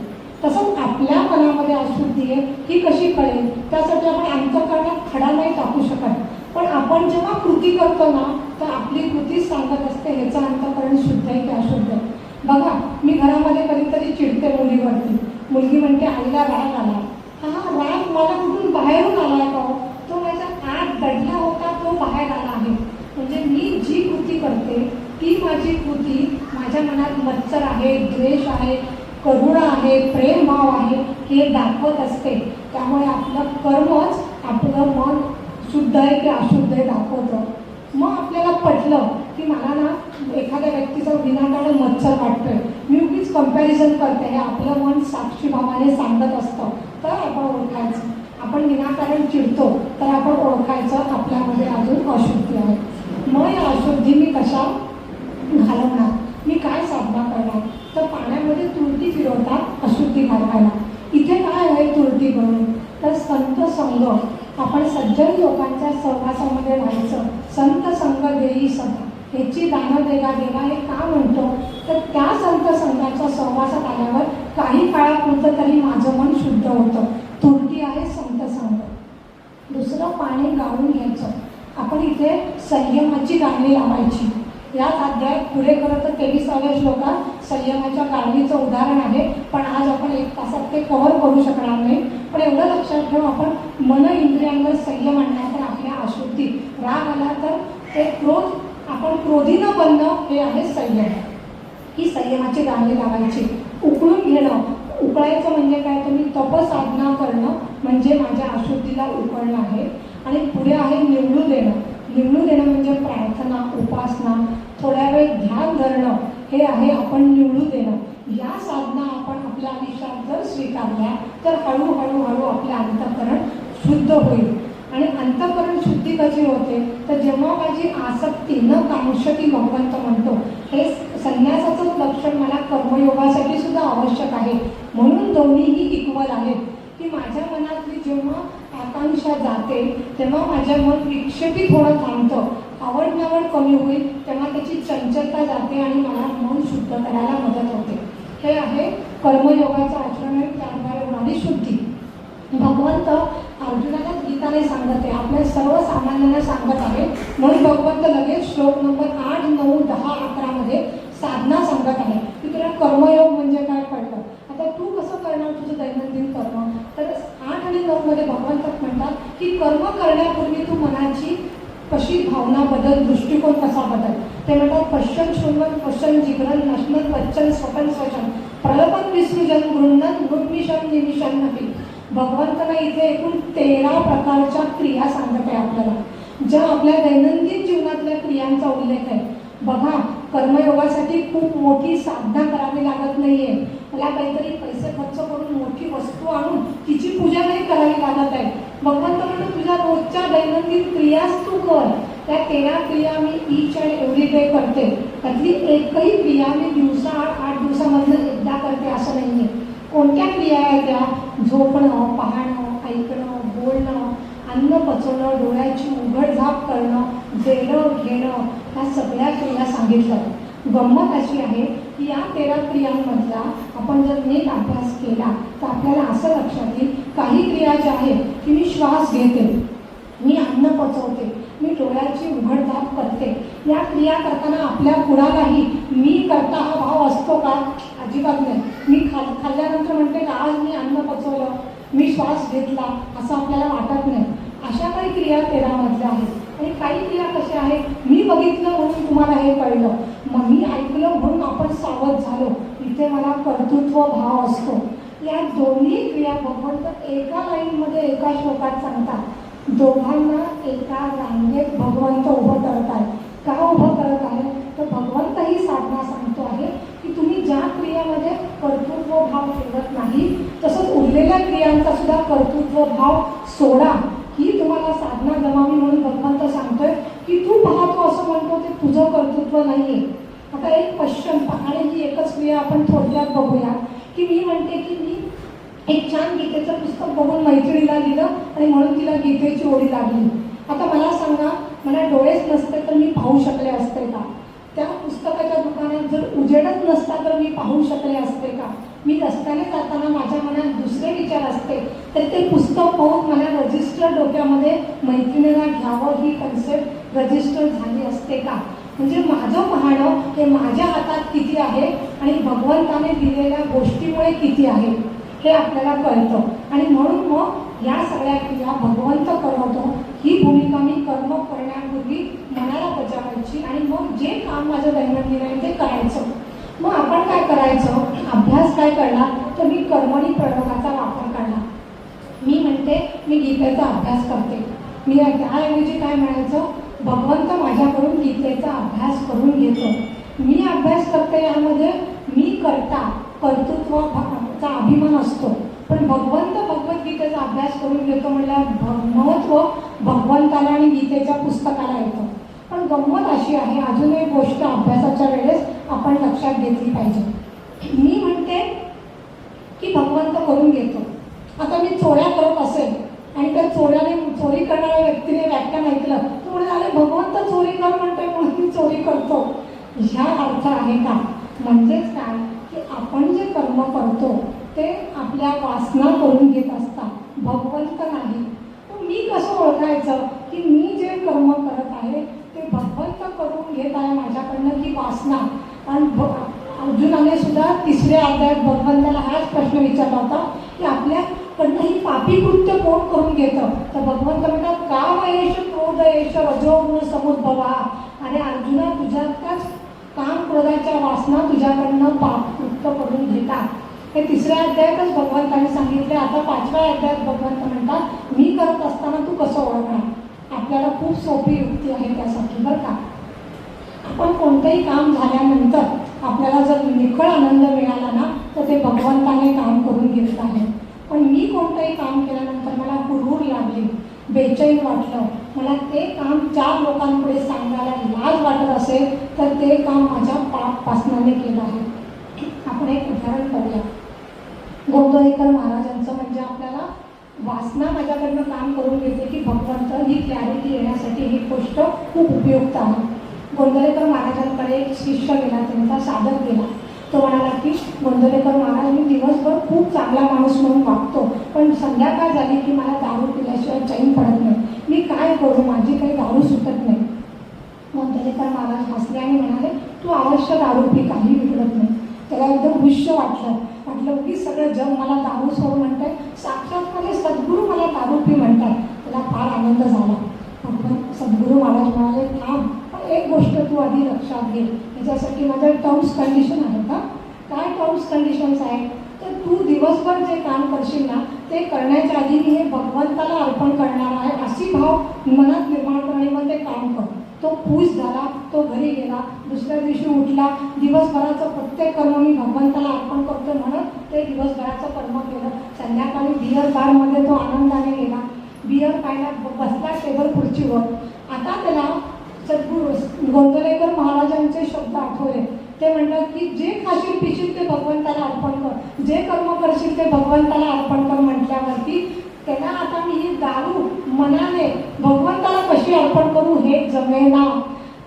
B: तसंच आपल्या मनामध्ये अशुद्धी आहे ही कशी कळेल, त्यासाठी आपण अंतःकरणात खडा नाही टाकू शकत. पण आपण जेव्हा कृती करतो ना तर आपली कृतीच सांगत असते ह्याचं अंतःकरण शुद्ध आहे की अशुद्ध आहे. बघा, मी घरामध्ये कधीतरी चिडते मुलीवरती, मुलगी म्हणते आईला राग आला. हा राग मला कुठून बाहेरून आला का, तो माझ्या आत दडला होता तो बाहेर आला आहे. म्हणजे मी जी कृती करते ती माझी कृती माझ्या मनात मत्सर आहे, द्वेष आहे, करुणा आहे, प्रेमभाव आहे हे दाखवत असते. त्यामुळे आपलं कर्मच आपलं मन शुद्ध आहे की अशुद्ध आहे दाखवतं. मग आपल्याला पटलं की मला ना एखाद्या व्यक्तीचं विनाकारण मत्सर वाटतोय, मी उगीच कंपॅरिझन करते, हे आपलं मन साक्षी भावाने सांगत असतं, तर आपण ओळखायचं. आपण विनाकारण चिडतो तर आपण ओळखायचं आपल्यामध्ये अजून अशुद्धी आहे. मग या अशुद्धी मी कशा घालवणार, मी काय साधना करणार, तर पाण्यामध्ये तुरटी फिरवतात अशुद्धी घालवायला. इथे काय आहे तुरटी बनवून, तर संत संग, आपण सज्जन लोकांच्या सहवासामध्ये राहायचं. संत संग देई सदा, ह्याची दानं देगा देवा हे का म्हणतो, तर त्या संत संघाच्या सहवासात आल्यावर काही काळापुरतं तरी माझं मन शुद्ध होतं. तुरटी आहे संत संग. दुसरं पाणी गाळून घ्यायचं. आपण इथे संयमाची गाणी लावायची. याच अध्यायात पुढे खरं तर 23व्या श्लोकात संयमाच्या गाणीचं उदाहरण आहे, पण आज आपण 1 तासात ते कव्हर करू शकणार नाही. पण एवढं लक्षात ठेवून आपण मन इंद्रियांवर संयम आणला तर आपल्या अशुद्धी, राग आला तर ते क्रोध, आपण क्रोधी न बनणं हे आहे संयम. ही संयमाची गाणी लावायची. उकळून घेणं, उकळायचं म्हणजे काय, तुम्ही तपसाधना करणं म्हणजे माझ्या अशुद्धीला उकळणं आहे. आणि पुढे आहे निवडू देणं. निवडू देणं म्हणजे प्रार्थना, उपासना, थोड्या वेळ ध्यान धरणं, हे आहे आपण निवडू देणं. या साधना आपण आपल्या आयुष्यात जर स्वीकारल्या तर हळूहळू आपले अंतःकरण शुद्ध होईल. आणि अंतःकरण शुद्धी कशी होते, तर जेव्हा माझी आसक्ती न कांक्षती भगवंत म्हणतो, हे संन्यासाचं लक्षण मला कर्मयोगासाठी सुद्धा आवश्यक आहे. म्हणून दोन्हीही इक्वल आहेत की माझ्या मनातली जेव्हा आकांक्षा जाते तेव्हा माझ्या मन विक्षेपित होणं थांबतं, आवड कमी होईल, तेव्हा त्याची चंचलता जाते आणि मला मन शुद्ध करायला मदत होते. हे आहे कर्मयोगाचं आचरण आणि त्याद्वारे होणारी शुद्धी. भगवंत अर्जुनाला गीताने सांगत आहे, आपल्या सर्वसामान्यांना सांगत आहे. म्हणून भगवंत लगेच श्लोक नंबर 8, 9, 10, 11 मध्ये साधना सांगत आहे की तुला कर्मयोग म्हणजे काय कळलं, आता तू कसं करणार तुझं दैनंदिन कर्म. तर 8 आणि 9 मध्ये भगवंत म्हणतात की कर्म करण्यापूर्वी तू मनाची कशी भावना बदल, दृष्टिकोन कसा बदल. ते म्हणतात पश्चन शृण्वन पश्चन जिग्रन नश्नन वच्चन स्वपन स्वचन प्रलपन विसृजन गृह्णन मृग्मिशन निमिशन नव्हे. भगवंतांना इथे एकूण 13 प्रकारच्या क्रिया सांगत आहे आपल्याला, ज्या आपल्या दैनंदिन जीवनातल्या क्रियांचा उल्लेख आहे. बघा, कर्मयोगासाठी खूप मोठी साधना करावी लागत नाहीये. मला काहीतरी पैसे खर्च करून मोठी वस्तू आणून तिची पूजा नाही करावी लागत आहे. भगवंत म्हणतो तुझ्या रोजच्या दैनंदिन क्रियाच तू कर. त्या 13 क्रिया मी ईच अँड एव्हरी डे करते. त्यातली एकही क्रिया मी दिवसाआड 8 दिवसामधनं एकदा करते असं नाही आहे. कोणत्या क्रिया आहेत त्या, झोपणं, पाहणं, ऐकणं, बोलणं, अन्न पचवणं, डोळ्याची उघडझाप करणं, देणं घेणं, ह्या सगळ्या क्रिया सांगितल्या. गंमत अशी आहे की या 13 क्रियांमधला आपण जर नीट अभ्यास केला तर आपल्याला असं लक्षात येईल, काही क्रिया ज्या आहेत की मी श्वास घेते, मी अन्न पचवते, मी डोळ्याची उघडझाप करते. या क्रिया करताना आपल्या कुणालाही मी करता हा भाव असतो का, अजिबात नाही. मी खाल्ल्यानंतर म्हणते का आज मी अन्न पचवलं, मी श्वास घेतला असं आपल्याला वाटत नाही. अशा काही क्रिया 13 मधल्या आहेत. आणि काही क्रिया कशा आहेत, मी बघितलं म्हणून तुम्हाला हे कळलं, मग मी ऐकलं म्हणून आपण सावध झालो. इथे मला कर्तृत्व भाव असतो. या दोन्ही क्रिया भगवंत एका लाईनमध्ये एका श्लोकात सांगतात. दोघांना एका रांगेत भगवंत उभं करत आहे. का उभं करत आहे तर भगवंत ही साधना सांगतो आहे की तुम्ही ज्या क्रियामध्ये कर्तृत्व भाव ठेवत नाही, तसंच उरलेल्या क्रियांचा सुद्धा कर्तृत्व भाव सोडा. ही तुम्हाला साधना जमावी म्हणून भगवंत सांगतोय की तू पाहतो असं म्हणतो ते तुझं कर्तृत्व नाहीये. आता एक पश्चिम आणि ही एकच क्रिया आपण थोडक्यात बघूया की मी म्हणते की मी एक छान गीतेचं पुस्तक बघून मैत्रिणीला दिलं आणि म्हणून तिला गीतेची ओढी लागली. आता मला सांगा, मला डोळेच नसते तर मी पाहू शकले असते का? त्या पुस्तकाच्या दुकानात जर उजेडच नसता तर मी पाहू शकले असते का? मी रस्त्याने जाताना माझ्या मनात दुसरे विचार असते तर ते पुस्तक पाहून मला रजिस्टर डोक्यामध्ये मैत्रिणीला घ्यावं ही कन्सेप्ट रजिस्टर झाली असते का? म्हणजे माझं पाहणं हे माझ्या हातात किती आहे आणि भगवंताने दिलेल्या गोष्टीमुळे किती आहे हे आपल्याला कळतं. आणि म्हणून मग या सगळ्या क्रिया भगवंत करवतो ही भूमिका मी कर्म करण्यापूर्वी मनाला बजावायची आणि मग जे काम माझं दैनंदिन आहे ते करायचं. मग आपण काय करायचं, अभ्यास काय करणार तर मी कर्मणी प्रयोगाचा वापर करणार. मी म्हणते मी गीतेचा अभ्यास करते. मी त्याऐवजी काय म्हणायचं, भगवंत माझ्याकडून गीतेचा अभ्यास करून घेतो. मी अभ्यास करते यामध्ये मी करता कर्तृत्वाचा अभिमान असतो, पण भगवंत भगवद्गीतेचा अभ्यास करून घेतो म्हणल्यावर महत्त्व भगवंताला आणि गीतेच्या पुस्तकाला येतं. पण गंमत अशी आहे, अजून एक गोष्ट अभ्यासाच्या वेळेस आपण लक्षात घेतली पाहिजे. मी म्हणते की भगवंत करून घेतो. आता मी चोऱ्या करत असेल आणि त्या चोरी करणाऱ्या व्यक्तीने व्याख्यान ऐकलं तर म्हणाले भगवंत चोरी कर म्हणतोय म्हणून मी चोरी करतो. ह्या अर्थ आहे का? म्हणजेच काय की आपण जे कर्म करतो ते आपल्या वासना करून घेत असतात, भगवंत नाही. तर मी कसं ओळखायचं की मी जे कर्म करत आहे ते भगवंत करून घेत आहे माझ्याकडनं की वासना? आणि अर्जुनाने सुद्धा 3ऱ्या अध्यायात भगवंताला हाच प्रश्न विचारला होता की आपल्याकडनं ही पापी कृत्य कोण करून घेतं? तर भगवंत म्हणतात काम येश क्रोध येश रजोगुण समुद्भवा. आणि अर्जुना तुझ्यातच काम क्रोधाच्या वासना तुझ्याकडनं पाप कृत्य करून घेतात. हे 3ऱ्या अध्यायातच भगवंताने सांगितले. आता 5व्या अध्यायात भगवंत म्हणतात मी करत असताना तू कसं ओळखणार? आपल्याला खूप सोपी युक्ती आहे त्यासाठी बरं का. आपण कोणतंही काम झाल्यानंतर आपल्याला जर निखळ आनंद मिळाला ना तर ते भगवंताने काम करून घेतलं आहे. पण मी कोणतंही काम केल्यानंतर मला हुरहुर लागली, बेचैन वाटलं, मला ते काम 4 लोकांपुढे सांगायला लाज वाटत असेल तर ते काम माझ्या पापासनाने केलं आहे. आपण एक उदाहरण करूया. गोंदवलेकर महाराजांचं, म्हणजे आपल्याला वासना माझ्याकडनं काम करून घेते की भगवंत ही क्लॅरिटी येण्यासाठी ही गोष्ट खूप उपयुक्त आहे. गोंदवलेकर महाराजांकडे एक शिष्य गेला, त्यांचा साधक गेला. तो म्हणाला की गोंदवलेकर महाराज मी दिवसभर खूप चांगला माणूस म्हणून वागतो, पण संध्याकाळ झाली की मला दारू पिल्याशिवाय चैन पडत नाही, मी काय करू, माझी काही दारू सुटत नाही. गोंदवलेकर महाराज हसले आणि म्हणाले तू अवश्य दारू पी, काही बिघडत नाही. त्याला एकदम हुश्य वाटलं की सगळं जग मला दारू सोड म्हणतंय, साक्षात माझे सद्गुरू मला दारू पी म्हणतात. त्याला फार आनंद झाला. सद्गुरू महाराज म्हणाले थांब, पण एक गोष्ट तू आधी लक्षात घे, त्याच्यासाठी माझं टर्म्स कंडिशन आहे का? काय टर्म्स कंडिशन्स आहेत तर तू दिवसभर जे काम करशील ना ते करण्याच्या आधी मी हे भगवंताला अर्पण करणार आहे अशी भाव मनात निर्माण कर आणि मग ते काम कर. तो पूज झाला, तो घरी गेला, दुसऱ्या दिवशी उठला, दिवसभराचं प्रत्येक कर्म मी भगवंताला अर्पण करतो म्हणत ते दिवसभराचं कर्म केलं. संध्याकाळी बियर बारमध्ये तो आनंदाने गेला, बियर पायला बसला टेबल खुर्चीवर. आता त्याला सद्गुरू गोंदवलेकर महाराजांचे शब्द आठवले. ते म्हणतात की जे खाशील पिशील ते भगवंताला अर्पण कर, जे कर्म करशील ते भगवंताला अर्पण कर म्हटल्यावरती त्याला आता मी ही दारू मनाने भगवंताला कशी अर्पण करू हे जमेना.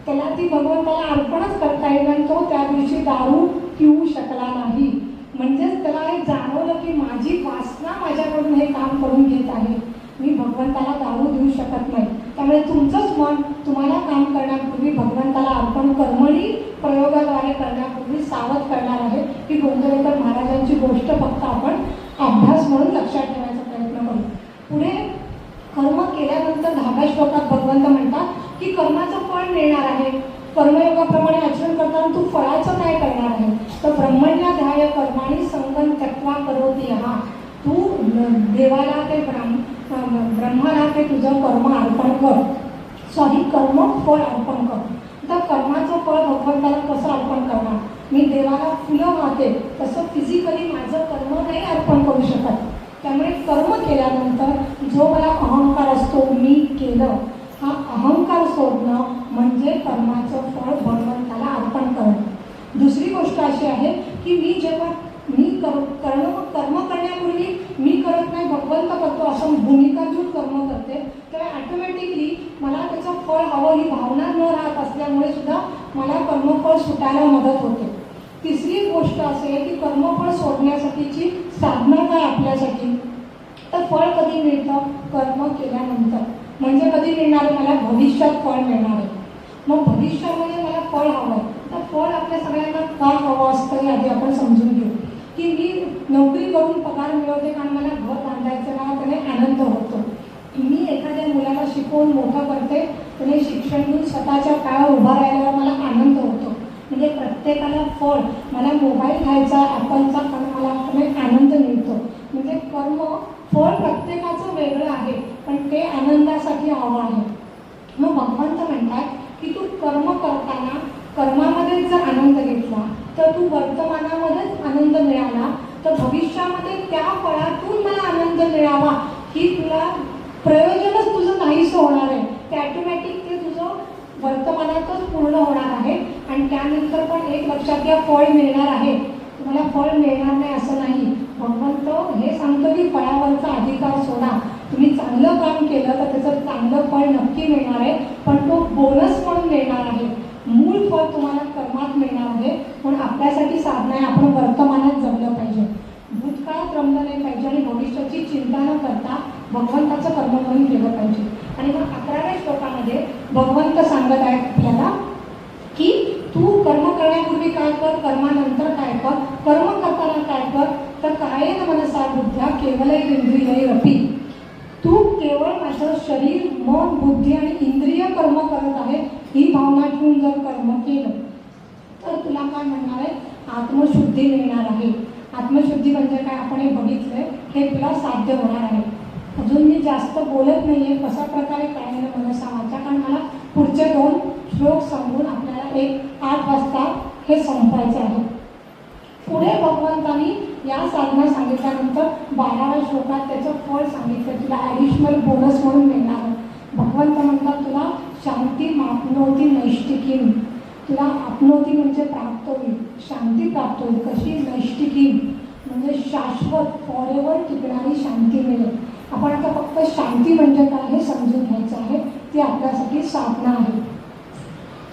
B: त्याला ती भगवंताला अर्पणच करता येईल आणि तो त्या दिवशी दारू पिऊ शकला नाही. म्हणजेच त्याला हे जाणवलं की माझी वासना माझ्याकडून हे काम करून घेत आहे, मी भगवंताला दारू देऊ शकत नाही. त्यामुळे तुमचंच मन तुम्हाला काम करण्यापूर्वी भगवंताला अर्पण कर्मणी प्रयोगाद्वारे करण्यापूर्वी सावध करणार आहे की गोंदवलेकर महाराजांची गोष्ट फक्त आपण अभ्यास म्हणून लक्षात ठेवायचा प्रयत्न करू. पुढे कर्म केल्यानंतर 10व्या श्लोकात भगवंत म्हणतात की तत्वा करोती हा, तू देवाला ते ब्रह्माला ते तुझं कर्म अर्पण कर, सॉरी कर्म फळ अर्पण कर. आता कर्माचं फळ भगवंताला कसं अर्पण करणार? मी देवाला फुलं वाहते तसं फिजिकली माझं कर्म नाही अर्पण करू शकत. त्यामुळे कर्म केल्यानंतर जो मला अहंकार असतो मी केलं, हा अहंकार सोडणं म्हणजे कर्माचं फळ भगवंताला अर्पण करणं. दुसरी गोष्ट अशी आहे की मी जेव्हा कर्म करण्यापूर्वी मी करत नाही भगवंत करतो असं भूमिका घेऊन कर्म करते, तेव्हा ॲटोमॅटिकली मला त्याचं फळ हवं ही भावना न राहत असल्यामुळे सुद्धा मला कर्मफळ सुटायला मदत होते. तिसरी गोष्ट अशी आहे की कर्मफळ सोडण्यासाठीची साधना काय आपल्यासाठी? तर फळ कधी मिळतं? कर्म केल्यानंतर. म्हणजे कधी मिळणार आहे? मला भविष्यात फळ मिळणार आहे. मग भविष्यामध्ये मला फळ हवं आहे, तर फळ आपल्या सगळ्यांना का हवं असतं हे आधी आपण समजून घेऊ. की मी नोकरी करून पगार मिळवते कारण मला घर बांधायचं ना, त्याने आनंद होतो. मी एखाद्या मुलाला शिकवून मोठं करते, त्याने शिक्षण घेऊन स्वतःच्या पायावर उभा राहिल्यावर मला आनंद होतो. म्हणजे प्रत्येकाला फळ, मला मोबाईल घ्यायचा ॲपलचा पण मला आनंद मिळतो. म्हणजे कर्म फळ प्रत्येकाचं वेगळं आहे, पण ते आनंदासाठी हवं आहे. मग भगवंत म्हणतात की तू कर्म करताना कर्मामध्ये जर आनंद घेतला तर तू वर्तमानामध्येच आनंद मिळाला, तर भविष्यामध्ये त्या फळातून मला आनंद मिळावा ही तुला प्रयोजनच तुझं नाहीसं होणार आहे. ते ॲटोमॅटिक ते तुझं वर्तमानातच पूर्ण होणार आहे. आणि त्यानंतर पण एक लक्षात घ्या, फळ मिळणार आहे, तुम्हाला फळ मिळणार नाही असं नाही. भगवंत हे सांगतो की फळावरचा अधिकार सोडा. तुम्ही चांगलं काम केलं तर त्याचं चांगलं फळ नक्की मिळणार आहे, पण तो बोनस म्हणून मिळणार आहे. मूळ फळ तुम्हाला कर्मात मिळणार आहे. म्हणून आपल्यासाठी साधना आहे, आपण वर्तमानात जगलं पाहिजे, भूतकाळात रमलं नाही पाहिजे आणि भविष्याची चिंता न करता भगवंताचं कर्म म्हणून केलं पाहिजे. आणि मग 11व्या श्लोकामध्ये भगवंत सांगत आहेत आपल्याला की तू कर्म करण्यापूर्वी काय कर, कर्मानंतर काय कर, कर्म करताना काय कर, तर कायेन मनसा बुद्ध्या केवलय इंद्रियैरपि. तू केवळ माझं शरीर, मन, बुद्धी आणि इंद्रिय कर्म करत आहे ही भावना ठेवून जर कर्म केलं तर तुला काय म्हणणार आहे? आत्मशुद्धी मिळणार आहे. आत्मशुद्धी म्हणजे काय आपण हे बघितलंय, हे तुला साध्य होणार आहे. अजून मी जास्त बोलत नाही आहे कशा प्रकारे कायेन मनसा वाचा, कारण मला पुढचे 2 श्लोक सांगून आपल्याला 8 वाजता हे संपवायचं आहे. पुढे भगवंतांनी या साधना सांगितल्यानंतर 12व्या श्लोकात त्याचं फळ सांगितलं, तुला ॲडिशनल बोनस म्हणून मिळणार आहे. भगवंत म्हणतात तुला शांती मापनोती नैष्टिकी, तुला आपनोती म्हणजे प्राप्त होईल, शांती प्राप्त होईल. कशी? नैष्टिकी म्हणजे शाश्वत, फॉरेवर टिकणारी शांती मिळेल. आपण आता फक्त शांती म्हणजे काय हे समजून घ्यायचं आहे, ती आपल्यासाठी साधना आहे.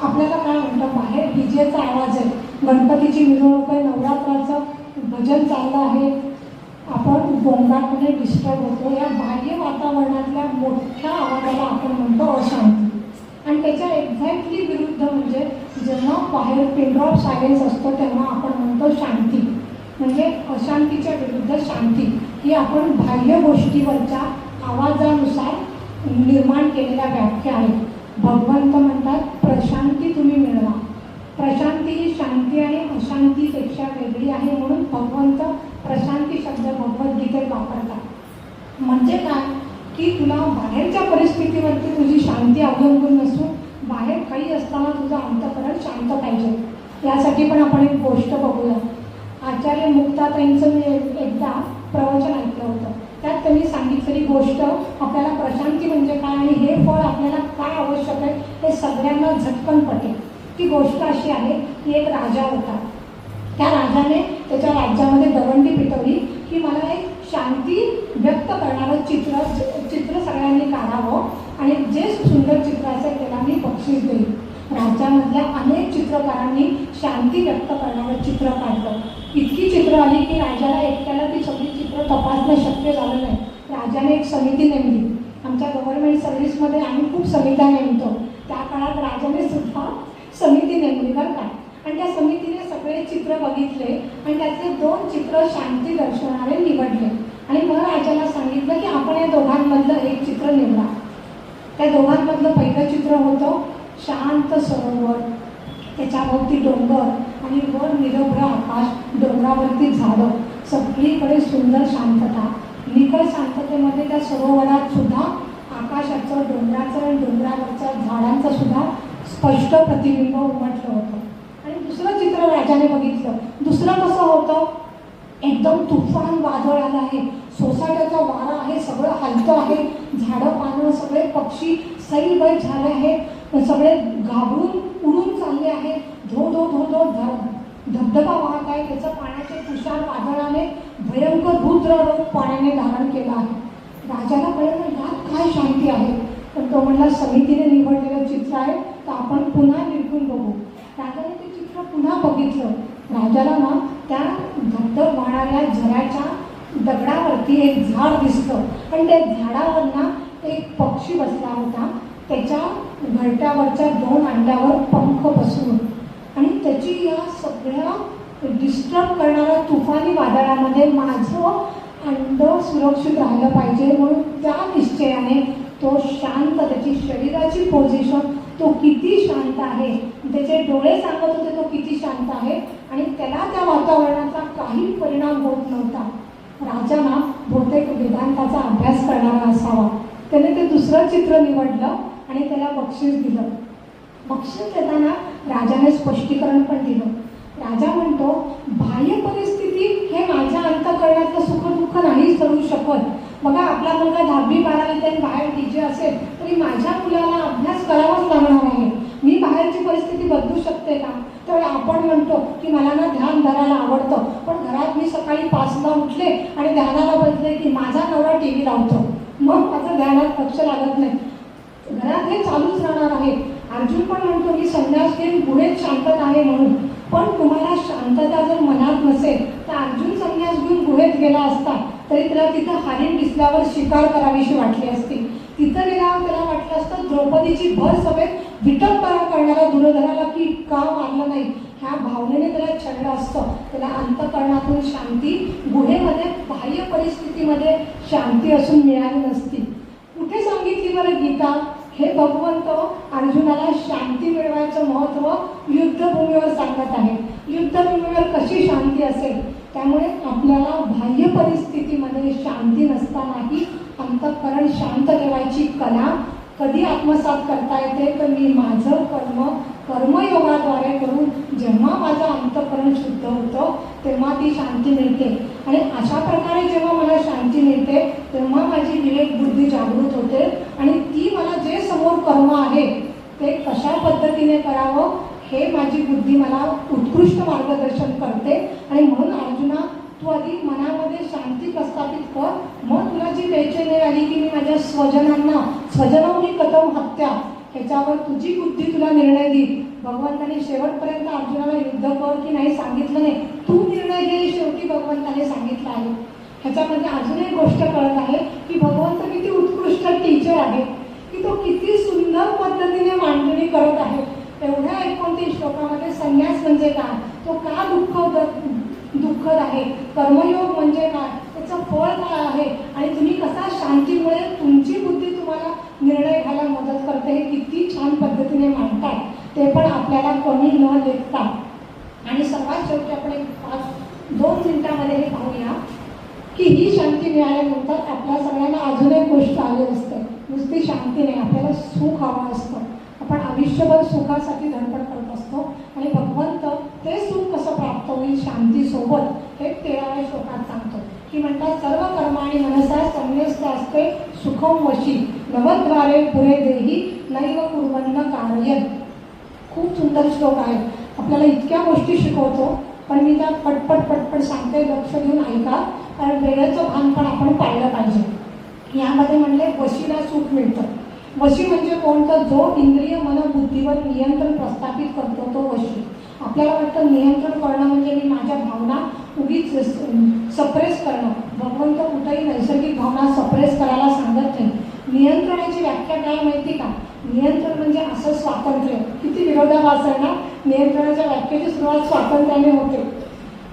B: आपल्याला काय म्हणतं, बाहेर डीजेचा आवाज आहे, गणपतीची मिरवणूक आहे, नवरात्राचं भजन चाललं आहे, आपण गोंगाटमध्ये डिस्टर्ब होतो. या बाह्य वातावरणातल्या मोठ्या आवाजाला आपण म्हणतो अशांती. आणि त्याच्या एक्झॅक्टली विरुद्ध म्हणजे जेव्हा बाहेर पिनड्रॉप सायलेन्स असतो तेव्हा आपण म्हणतो शांती. म्हणजे अशांतीच्या विरुद्ध शांती ही आपण बाह्य गोष्टीवरच्या आवाजानुसार निर्माण केलेल्या व्याख्या आहेत. भगवंत म्हणतात प्रशांती तुम्ही मिळवा. प्रशांती ही शांती आणि अशांतीपेक्षा वेगळी आहे, म्हणून भगवंत प्रशांती शब्द भगवद्गीतेत वापरतात. म्हणजे काय की तुला बाहेरच्या परिस्थितीवरती तुझी शांती अवलंबून नसून बाहेर काही असताना तुझं अंतःकरण शांत पाहिजे. यासाठी पण आपण एक गोष्ट बघूया. आचार्य मुक्ताताईंचं मी एकदा प्रवचन ऐकलं होतं. त्यात त्यांनी सांगितलेली गोष्ट आपल्याला प्रशांती म्हणजे काय आणि हे फळ आपल्याला काय आवश्यक आहे हे सगळ्यांना झटकन पटेल. ती गोष्ट अशी आहे की एक राजा होता. त्या राजाने त्याच्या राज्यामध्ये दवंडी पिटवली की मला एक शांती व्यक्त करणारं चित्र सगळ्यांनी काढावं आणि जे सुंदर चित्र असेल त्याला मी बक्षीस देईन. राज्यामधल्या अनेक चित्रकारांनी शांती व्यक्त करणारं चित्र काढलं. इतकी चित्र आली की राजाला एकट्याला ती सगळी चित्र तपासणं शक्य झालं नाही. राजाने एक समिती नेमली. आमच्या गव्हर्नमेंट सर्व्हिसमध्ये आम्ही खूप समित्या नेमतो. त्या काळात राजाने सुद्धा समिती नेमली बरं का. आणि त्या समितीने सगळे चित्र बघितले आणि त्यातले 2 चित्र शांती दर्शवणारे निवडले. आणि मग राजाला सांगितलं की आपण या दोघांमधलं एक चित्र निवडा. त्या दोघांमधलं पहिलं चित्र होतं शांत सरोवर, त्याच्याभोवती डोंगर आणि वर निरभ्र आकाश, डोंगरावरती झाडं, सगळीकडे सुंदर शांतता. निखळ शांततेमध्ये त्या सरोवरात सुद्धा आकाशाचं, डोंगराचं आणि डोंगरावरच्या झाडांचं सुद्धा स्पष्ट प्रतिबिंब उमटलं होतं. आणि दुसरं चित्र राजाने बघितलं. दुसरं कसं होतं, एकदम तुफान वादळ आलं आहे, सोसाट्याचा वारा आहे, सगळं हलतं आहे, झाडं पानं सगळे पक्षी सैलबैल झाले आहेत, सगळे घाबरून उडून चालले आहेत. धो धो धो धो धबधबा वाहत आहे, त्याचं पाण्याचे तुषार वादळाने भयंकर रुद्र रूप पाण्याने धारण केलं आहे. राजाला कळलं यात काय शांती आहे. पण तो म्हणला समितीने निवडलेलं चित्र आहे तर आपण पुन्हा निरखून बघू. राजाने ते चित्र पुन्हा बघितलं. राजाला ना त्या धबधब वाहणाऱ्या झऱ्याच्या दगडावरती एक झाड दिसतं आणि त्या झाडावर ना एक पक्षी बसला होता. त्याच्या घरट्यावरच्या 2 अंड्यावर पंख बसवून. आणि त्याची या सगळ्या डिस्टर्ब करणाऱ्या तुफानी वादळामध्ये माझं अंड सुरक्षित राहिलं पाहिजे म्हणून त्या निश्चयाने तो शांत, त्याची शरीराची पोझिशन तो किती शांत आहे, त्याचे डोळे सांगत होते तो किती शांत आहे आणि त्याला त्या वातावरणाचा काही परिणाम होत नव्हता. राजाना बहुतेक वेदांताचा अभ्यास करणारा असावा. त्याने ते दुसरं चित्र निवडलं आणि त्याला बक्षीस दिलं. बक्षीस देताना राजाने स्पष्टीकरण पण दिलं. राजा म्हणतो बाह्य परिस्थिती हे माझ्या अंतःकरणातलं सुखदुःख नाही करू शकत. बघा आपला मुलगा 10वी 12वी आणि बाहेर डीजे असेल तरी माझ्या मुलाला अभ्यास करावाच लागणार आहे. मी बाहेरची परिस्थिती बदलू शकते का? तर आपण म्हणतो की मला ना ध्यान धरायला आवडतं, पण घरात मी सकाळी 5ला उठले आणि ध्यानाला बसले की माझा नवरा TV लावतो, मग माझं ध्यानात लक्ष लागत नाही. घरात हे चालूच राहणार आहे. अर्जुन पण म्हणतो की संन्यास घेऊन गुहेत शांतता आहे म्हणून, पण तुम्हाला शांतता जर मनात नसेल तर अर्जुन संन्यास घेऊन गुहेत गेला असता तरी त्याला तिथं हरिण दिसल्यावर शिकार करावीशी वाटली असती. तिथं गेल्यावर त्याला वाटलं असतं द्रौपदीची भर सभेत विटंबना करणाऱ्या दुर्योधनाला की का मारलं नाही, ह्या भावनेने त्याला छळलं असतं. त्याला अंतःकरणातून शांती गुहेमध्ये बाह्य परिस्थितीमध्ये शांती असून मिळाली नसती. कुठे सांगितली बरं गीता? हे भगवंत अर्जुनाला शांती मिळवायचं महत्त्व युद्धभूमीवर सांगत आहे. युद्धभूमीवर कशी शांती असेल, त्यामुळे आपल्याला बाह्य परिस्थितीमध्ये शांती नसतानाही अंतःकरण शांत ठेवायची कला कधी आत्मसात करता येते तर मी माझं कर्मयोगाद्वारे करून जेव्हा माझं अंतःकरण शुद्ध होतं तेव्हा ती शांती मिळते. आणि अशा प्रकारे जेव्हा मला शांती मिळते तेव्हा माझी विवेक बुद्धी जागृत होते आणि ती मला जे समोर कर्म आहे ते कशा पद्धतीने करावं हे माझी बुद्धी मला उत्कृष्ट मार्गदर्शन करते. आणि म्हणून अर्जुना तू आधी मनामध्ये शांती प्रस्थापित कर, मग तुला जी बेचैनी आली की मी माझ्या स्वजनांनी कथम हत्या ह्याच्यावर तुझी बुद्धी तुला निर्णय देईल. भगवंताने शेवटपर्यंत अर्जुनाला युद्ध कर की नाही सांगितलं नाही, तू निर्णय घे, शेवटी भगवंताने सांगितलं आहे. ह्याच्यामध्ये अजून एक गोष्ट कळत आहे की भगवंत किती उत्कृष्ट टीचर आहे, की तो किती सुंदर पद्धतीने मांडणी करत आहे. एवढ्या 29 श्लोकामध्ये संन्यास म्हणजे काय, तो का दुःखद आहे, कर्मयोग म्हणजे काय, त्याचं फळ काय आहे आणि तुम्ही कसा शांतीमुळे तुमची बुद्धी तुम्हाला निर्णय घ्यायला मदत करते हे किती छान पद्धतीने मांडतात. ते पण आपल्याला कमी न लेखता. आणि सर्वात शेवटी आपण एक 2 मिनिटामध्ये हे पाहूया की ही शांती मिळाल्यानंतर आपल्या सगळ्यांना अजून एक गोष्ट आली असते. नुसती शांती नाही, आपल्याला सुख हवं असतं. आपण आयुष्यभर सुखासाठी धडपड करत असतो आणि भगवंत ते सुख कसं प्राप्त होईल शांतीसोबत हे 13व्या श्लोकात सांगतो की म्हणतात सर्व कर्माणि मनसा संन्यस्त असते सुखम वशी नवद्वारे पुरे देही नैव कुर्वन्न कारयन्. खूप सुंदर श्लोक आहे. आपल्याला इतक्या गोष्टी शिकवतो पण मी त्या पटपट सांगते, लक्ष देऊन ऐका, कारण वेळेचं भान पण आपण पाहिलं पाहिजे. यामध्ये म्हणले वशीला सुख मिळतं. वशी म्हणजे कोणतं? जो इंद्रिय मन बुद्धीवर नियंत्रण प्रस्थापित करतो तो वशी. आपल्याला वाटतं नियंत्रण करणं म्हणजे मी माझ्या भावना उगीच सप्रेस करणं. भगवंत कुठेही नैसर्गिक भावना सप्रेस करायला सांगत नाही. नियंत्रणाची व्याख्या काय माहिती का? नियंत्रण म्हणजे असं स्वातंत्र्य. किती विरोधाभास आहे ना. नियंत्रणाच्या व्याख्येची सुरुवात स्वातंत्र्याने होते.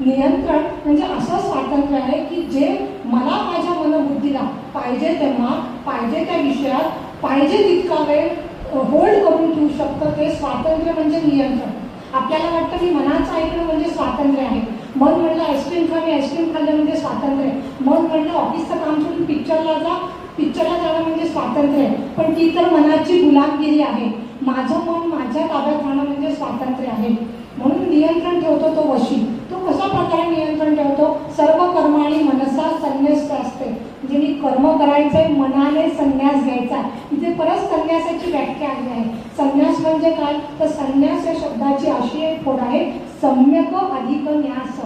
B: नियंत्रण म्हणजे असं स्वातंत्र्य आहे की जे मला माझ्या मनबुद्धीला पाहिजे तेव्हा पाहिजे त्या विषयात पाहिजे तितका वेळ होल्ड करून ठेवू शकतं. ते स्वातंत्र्य म्हणजे नियंत्रण. आपल्याला वाटतं की मनाचं ऐकणं म्हणजे स्वातंत्र्य आहे. मन म्हणलं आईस्क्रीम खा, मी आईस्क्रीम खाल्लं म्हणजे स्वातंत्र्य आहे. मन म्हणलं ऑफिसचं काम सोडून पिक्चरला जाणं म्हणजे स्वातंत्र्य आहे. पण ती तर मनाची गुलामगिरी आहे. माझं मन माझ्या ताब्यात राहणं म्हणजे स्वातंत्र्य आहे. म्हणून नियंत्रण ठेवतो तो वशी. तो कशा प्रकारे नियंत्रण ठेवतो? सर्व कर्म आणि मनसा संन्यस्त असते. म्हणजे मी कर्म करायचंय, मनाने संन्यास घ्यायचा. इथे परत संन्यासाची व्याख्या आली आहे. संन्यास म्हणजे काय? तर संन्यास या शब्दाची अशी एक फोड आहे, सम्यक अधिक न्यास.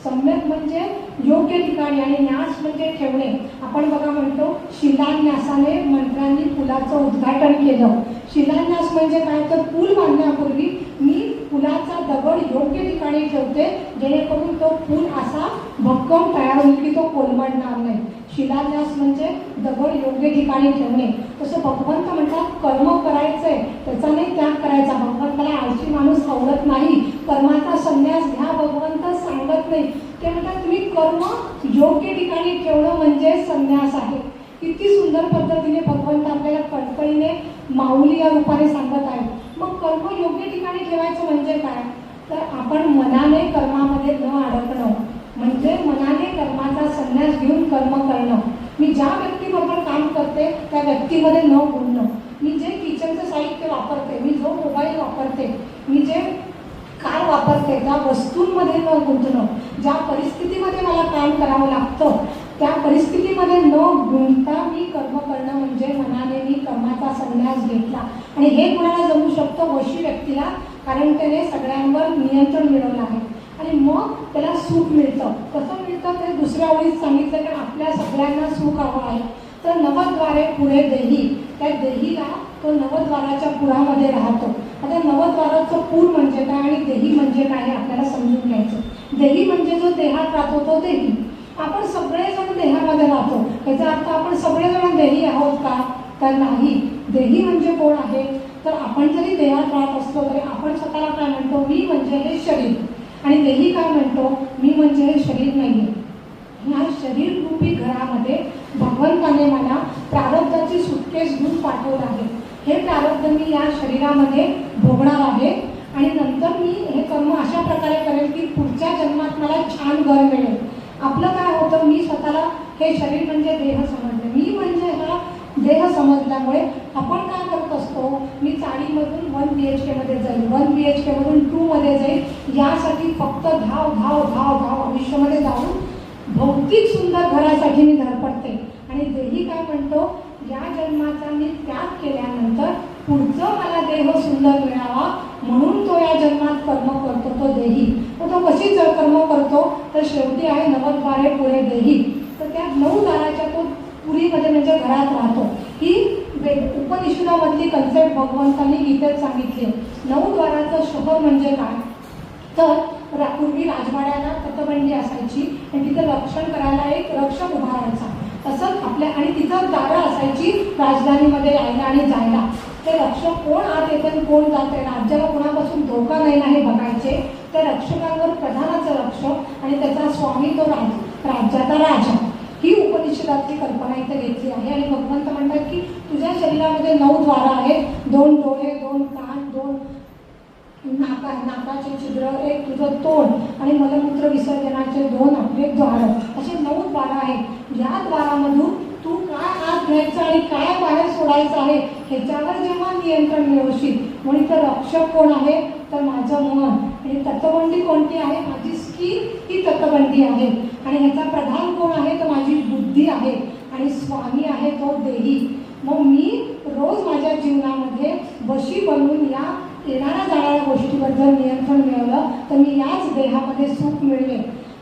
B: सम्यक म्हणजे योग्य ठिकाणी आणि न्यास म्हणजे ठेवणे. आपण बघा म्हणतो शिलान्यासाने मंत्र्यांनी पुलाचं उद्घाटन केलं. शिलान्यास म्हणजे काय? तर पूल बांधण्यापूर्वी मी पुलाचा दगड योग्य ठिकाणी ठेवते, जेणेकरून तो पूल असा भक्कम तयार होईल की तो कोलमडणार नाही. शिलान्यास म्हणजे दगड योग्य ठिकाणी ठेवणे. तसं भगवंत म्हणतात कर्म करायचंय, त्याचा नाही त्याग करायचा. भगवंताला आळशी माणूस आवडत नाही. कर्माचा संन्यास घ्या भगवंत सांगत नाही. ते म्हणतात तुम्ही कर्म योग्य ठिकाणी ठेवणं म्हणजे संन्यास आहे. किती सुंदर पद्धतीने भगवंत आपल्याला कळकळीने माऊली या रूपाने सांगत आहे. मग कर्म योग्य ठिकाणी ठेवायचं म्हणजे काय? तर आपण मनाने कर्मामध्ये न अडकणं, म्हणजे मनाने कर्माचा संन्यास घेऊन कर्म करणं. मी ज्या व्यक्तीबरोबर काम करते त्या व्यक्तीमध्ये न गुंतणं. मी जे किचनचं साहित्य वापरते, मी जो मोबाईल वापरते, मी जे कार वापरते त्या वस्तूंमध्ये न गुंतणं. ज्या परिस्थितीमध्ये मला काम करावं लागतं त्या परिस्थितीमध्ये न गुंतता मी कर्म करणं म्हणजे मनाने मी कर्माचा संन्यास घेतला. आणि हे कुणाला जमू शकतं? वशी व्यक्तीला, कारण त्याने सगळ्यांवर नियंत्रण मिळवलं आहे. आणि मग त्याला सुख मिळतं. कसं मिळतं ते दुसऱ्या ओळीत सांगितलं, कारण आपल्या सगळ्यांना सुख हवं आहे. तर नवद्वारे पुढे देही, त्या देहीला तो नवद्वाराच्या पुरामध्ये राहतो. आता नवद्वाराचं पूर म्हणजे काय आणि देही म्हणजे काय हे आपल्याला समजून घ्यायचं. देही म्हणजे जो देहात राहतो तो देही. आपण सगळेजण देहामध्ये राहतो. याचा अर्थ आपण सगळेजण देही आहोत का? तर नाही. देही म्हणजे कोण आहे? तर आपण जरी देहात राहत असलो तरी आपण स्वतःला काय म्हणतो? मी म्हणजे हे शरीर. आणि देही काय म्हणतो? मी म्हणजे हे शरीर नाही आहे. ह्या शरीर रूपी घरामध्ये भगवंताने मला प्रारब्धाची सुटकेस घेऊन पाठवलं आहे. हे प्रारब्ध मी या शरीरामध्ये भोगणार आहे आणि नंतर मी हे कर्म अशा प्रकारे करेल की पुढच्या जन्मात मला छान घर मिळेल. आपलं काय होतं? मी स्वतःला हे शरीर म्हणजे देह समजले. मी म्हणजे हा देह समजल्यामुळे आपण काय करत असतो? मी चाळीमधून 1 BHK मध्ये जाईल, 1 BHK मधून 2 मध्ये जाईल, यासाठी फक्त धाव धाव धाव धाव आयुष्यामध्ये जाऊन भौतिक सुंदर घरासाठी मी धडपडते. आणि देही काय म्हणतो? या जन्माचा मी त्याग केल्यानंतर पुढचं मला देह सुंदर मिळावा म्हणून तो या जन्मात कर्म करतो तो देही. तर तो कशी कर्म करतो? तर शेवटी आहे नवद्वारे पुढे देही. तर त्या 9 दाराच्या तो पुरीमध्ये म्हणजे घरात राहतो. ही उपनिषदामधली कन्सेप्ट भगवंतांनी गीतेत सांगितली. 9 द्वाराचं शहर म्हणजे काय? तर पूर्वी राजवाड्याला तटबंदी असायची आणि तिथं रक्षण करायला एक रक्षक उभा राहायचा. तसंच आपल्या आणि तिथं दारं असायची राजधानीमध्ये यायला आणि जायला. ते रक्षक कोण आत येते आणि कोण जाते, राज्याला कोणापासून धोका नाही ना हे बघायचे. त्या रक्षकांवर प्रधानाचं रक्षक आणि त्याचा स्वामी तो राज्याचा राजा. ही उपनिषदातली कल्पना इथे घेतली आहे. आणि भगवंत म्हणतात की तुझ्या शरीरामध्ये 9 द्वार आहेत. 2 डोळे, 2 कान, 2 नाकाचे छिद्र, एक तुझं तोंड आणि मलमूत्र विसर्जनाचे 2 आपले द्वार, असे 9 द्वार आहेत. या द्वारामधून तू काय आत घ्यायचं आणि काय बाहेर सोडायचं आहे ह्याच्यावर जेव्हा नियंत्रण मिळवशील. म्हणून तर रक्षक कोण आहे? तर माझं मन. आणि तत्वबंदी कोणती आहे? माझी स्किन ही तत्वबंदी आहे. आणि ह्याचा प्रधान कोण आहे? तर माझी बुद्धी आहे. आणि स्वामी आहे तो देही. मग मी रोज माझ्या जीवनामध्ये वशी बनवून या येणाऱ्या जाणाऱ्या गोष्टीवर जर नियंत्रण मिळवलं तर मी याच देहामध्ये सुख मिळवेल.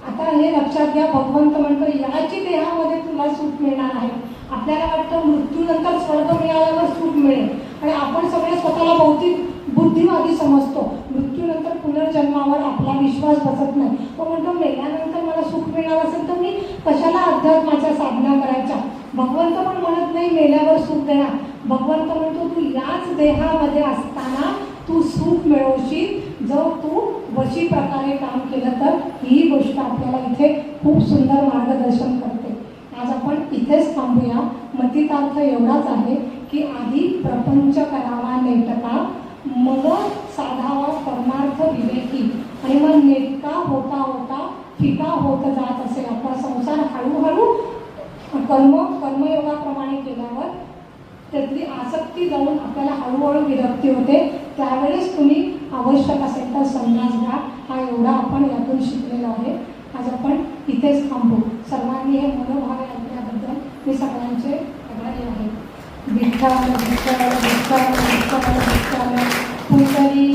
B: आता हे लक्षात घ्या, भगवंत म्हणतो याची देहामध्ये तुला सुख मिळणार आहे. आपल्याला वाटतं मृत्यूनंतर स्वर्ग मिळाल्यावर सुख मिळेल आणि आपण सगळे स्वतःला भौतिक बुद्धिवादी समजतो. मृत्यूनंतर पुनर्जन्मावर आपला विश्वास बसत नाही. तो म्हणतो मेल्यानंतर मला सुख मिळणार असेल तर मी कशाला अध्यात्माच्या साधना करायच्या. भगवंत पण म्हणत नाही मेल्यावर सुख देणार. भगवंत म्हणतो तू याच देहामध्ये असताना तू सुख मिळवशील जर तू वशी प्रकारे काम केलं तर. ही गोष्ट आपल्याला इथे खूप सुंदर मार्गदर्शन करते. आज आपण इथेच थांबूया. मतितार्थ एवढाच आहे की आधी प्रपंच करावा नेटका, मग साधावा परमार्थ विवेकी आणि मग नेटका होता होता फिका होत जात असेल, आपला संसार हळूहळू कर्मयोगाप्रमाणे केल्यावर त्यातली आसक्ती जाऊन आपल्याला हळूहळू विरक्ती होते, त्यावेळेस तुम्ही आवश्यक असेल तर संन्यास घ्या. हा एवढा आपण यातून शिकलेलो आहे. आज आपण इथेच थांबू. सर्वांनी हे मनोभावे ऐकल्याबद्दल मी सगळ्यांचे आभारी आहे. विठ्ठल विठ्ठल विठ्ठल विठ्ठल विठ्ठल पुंडरी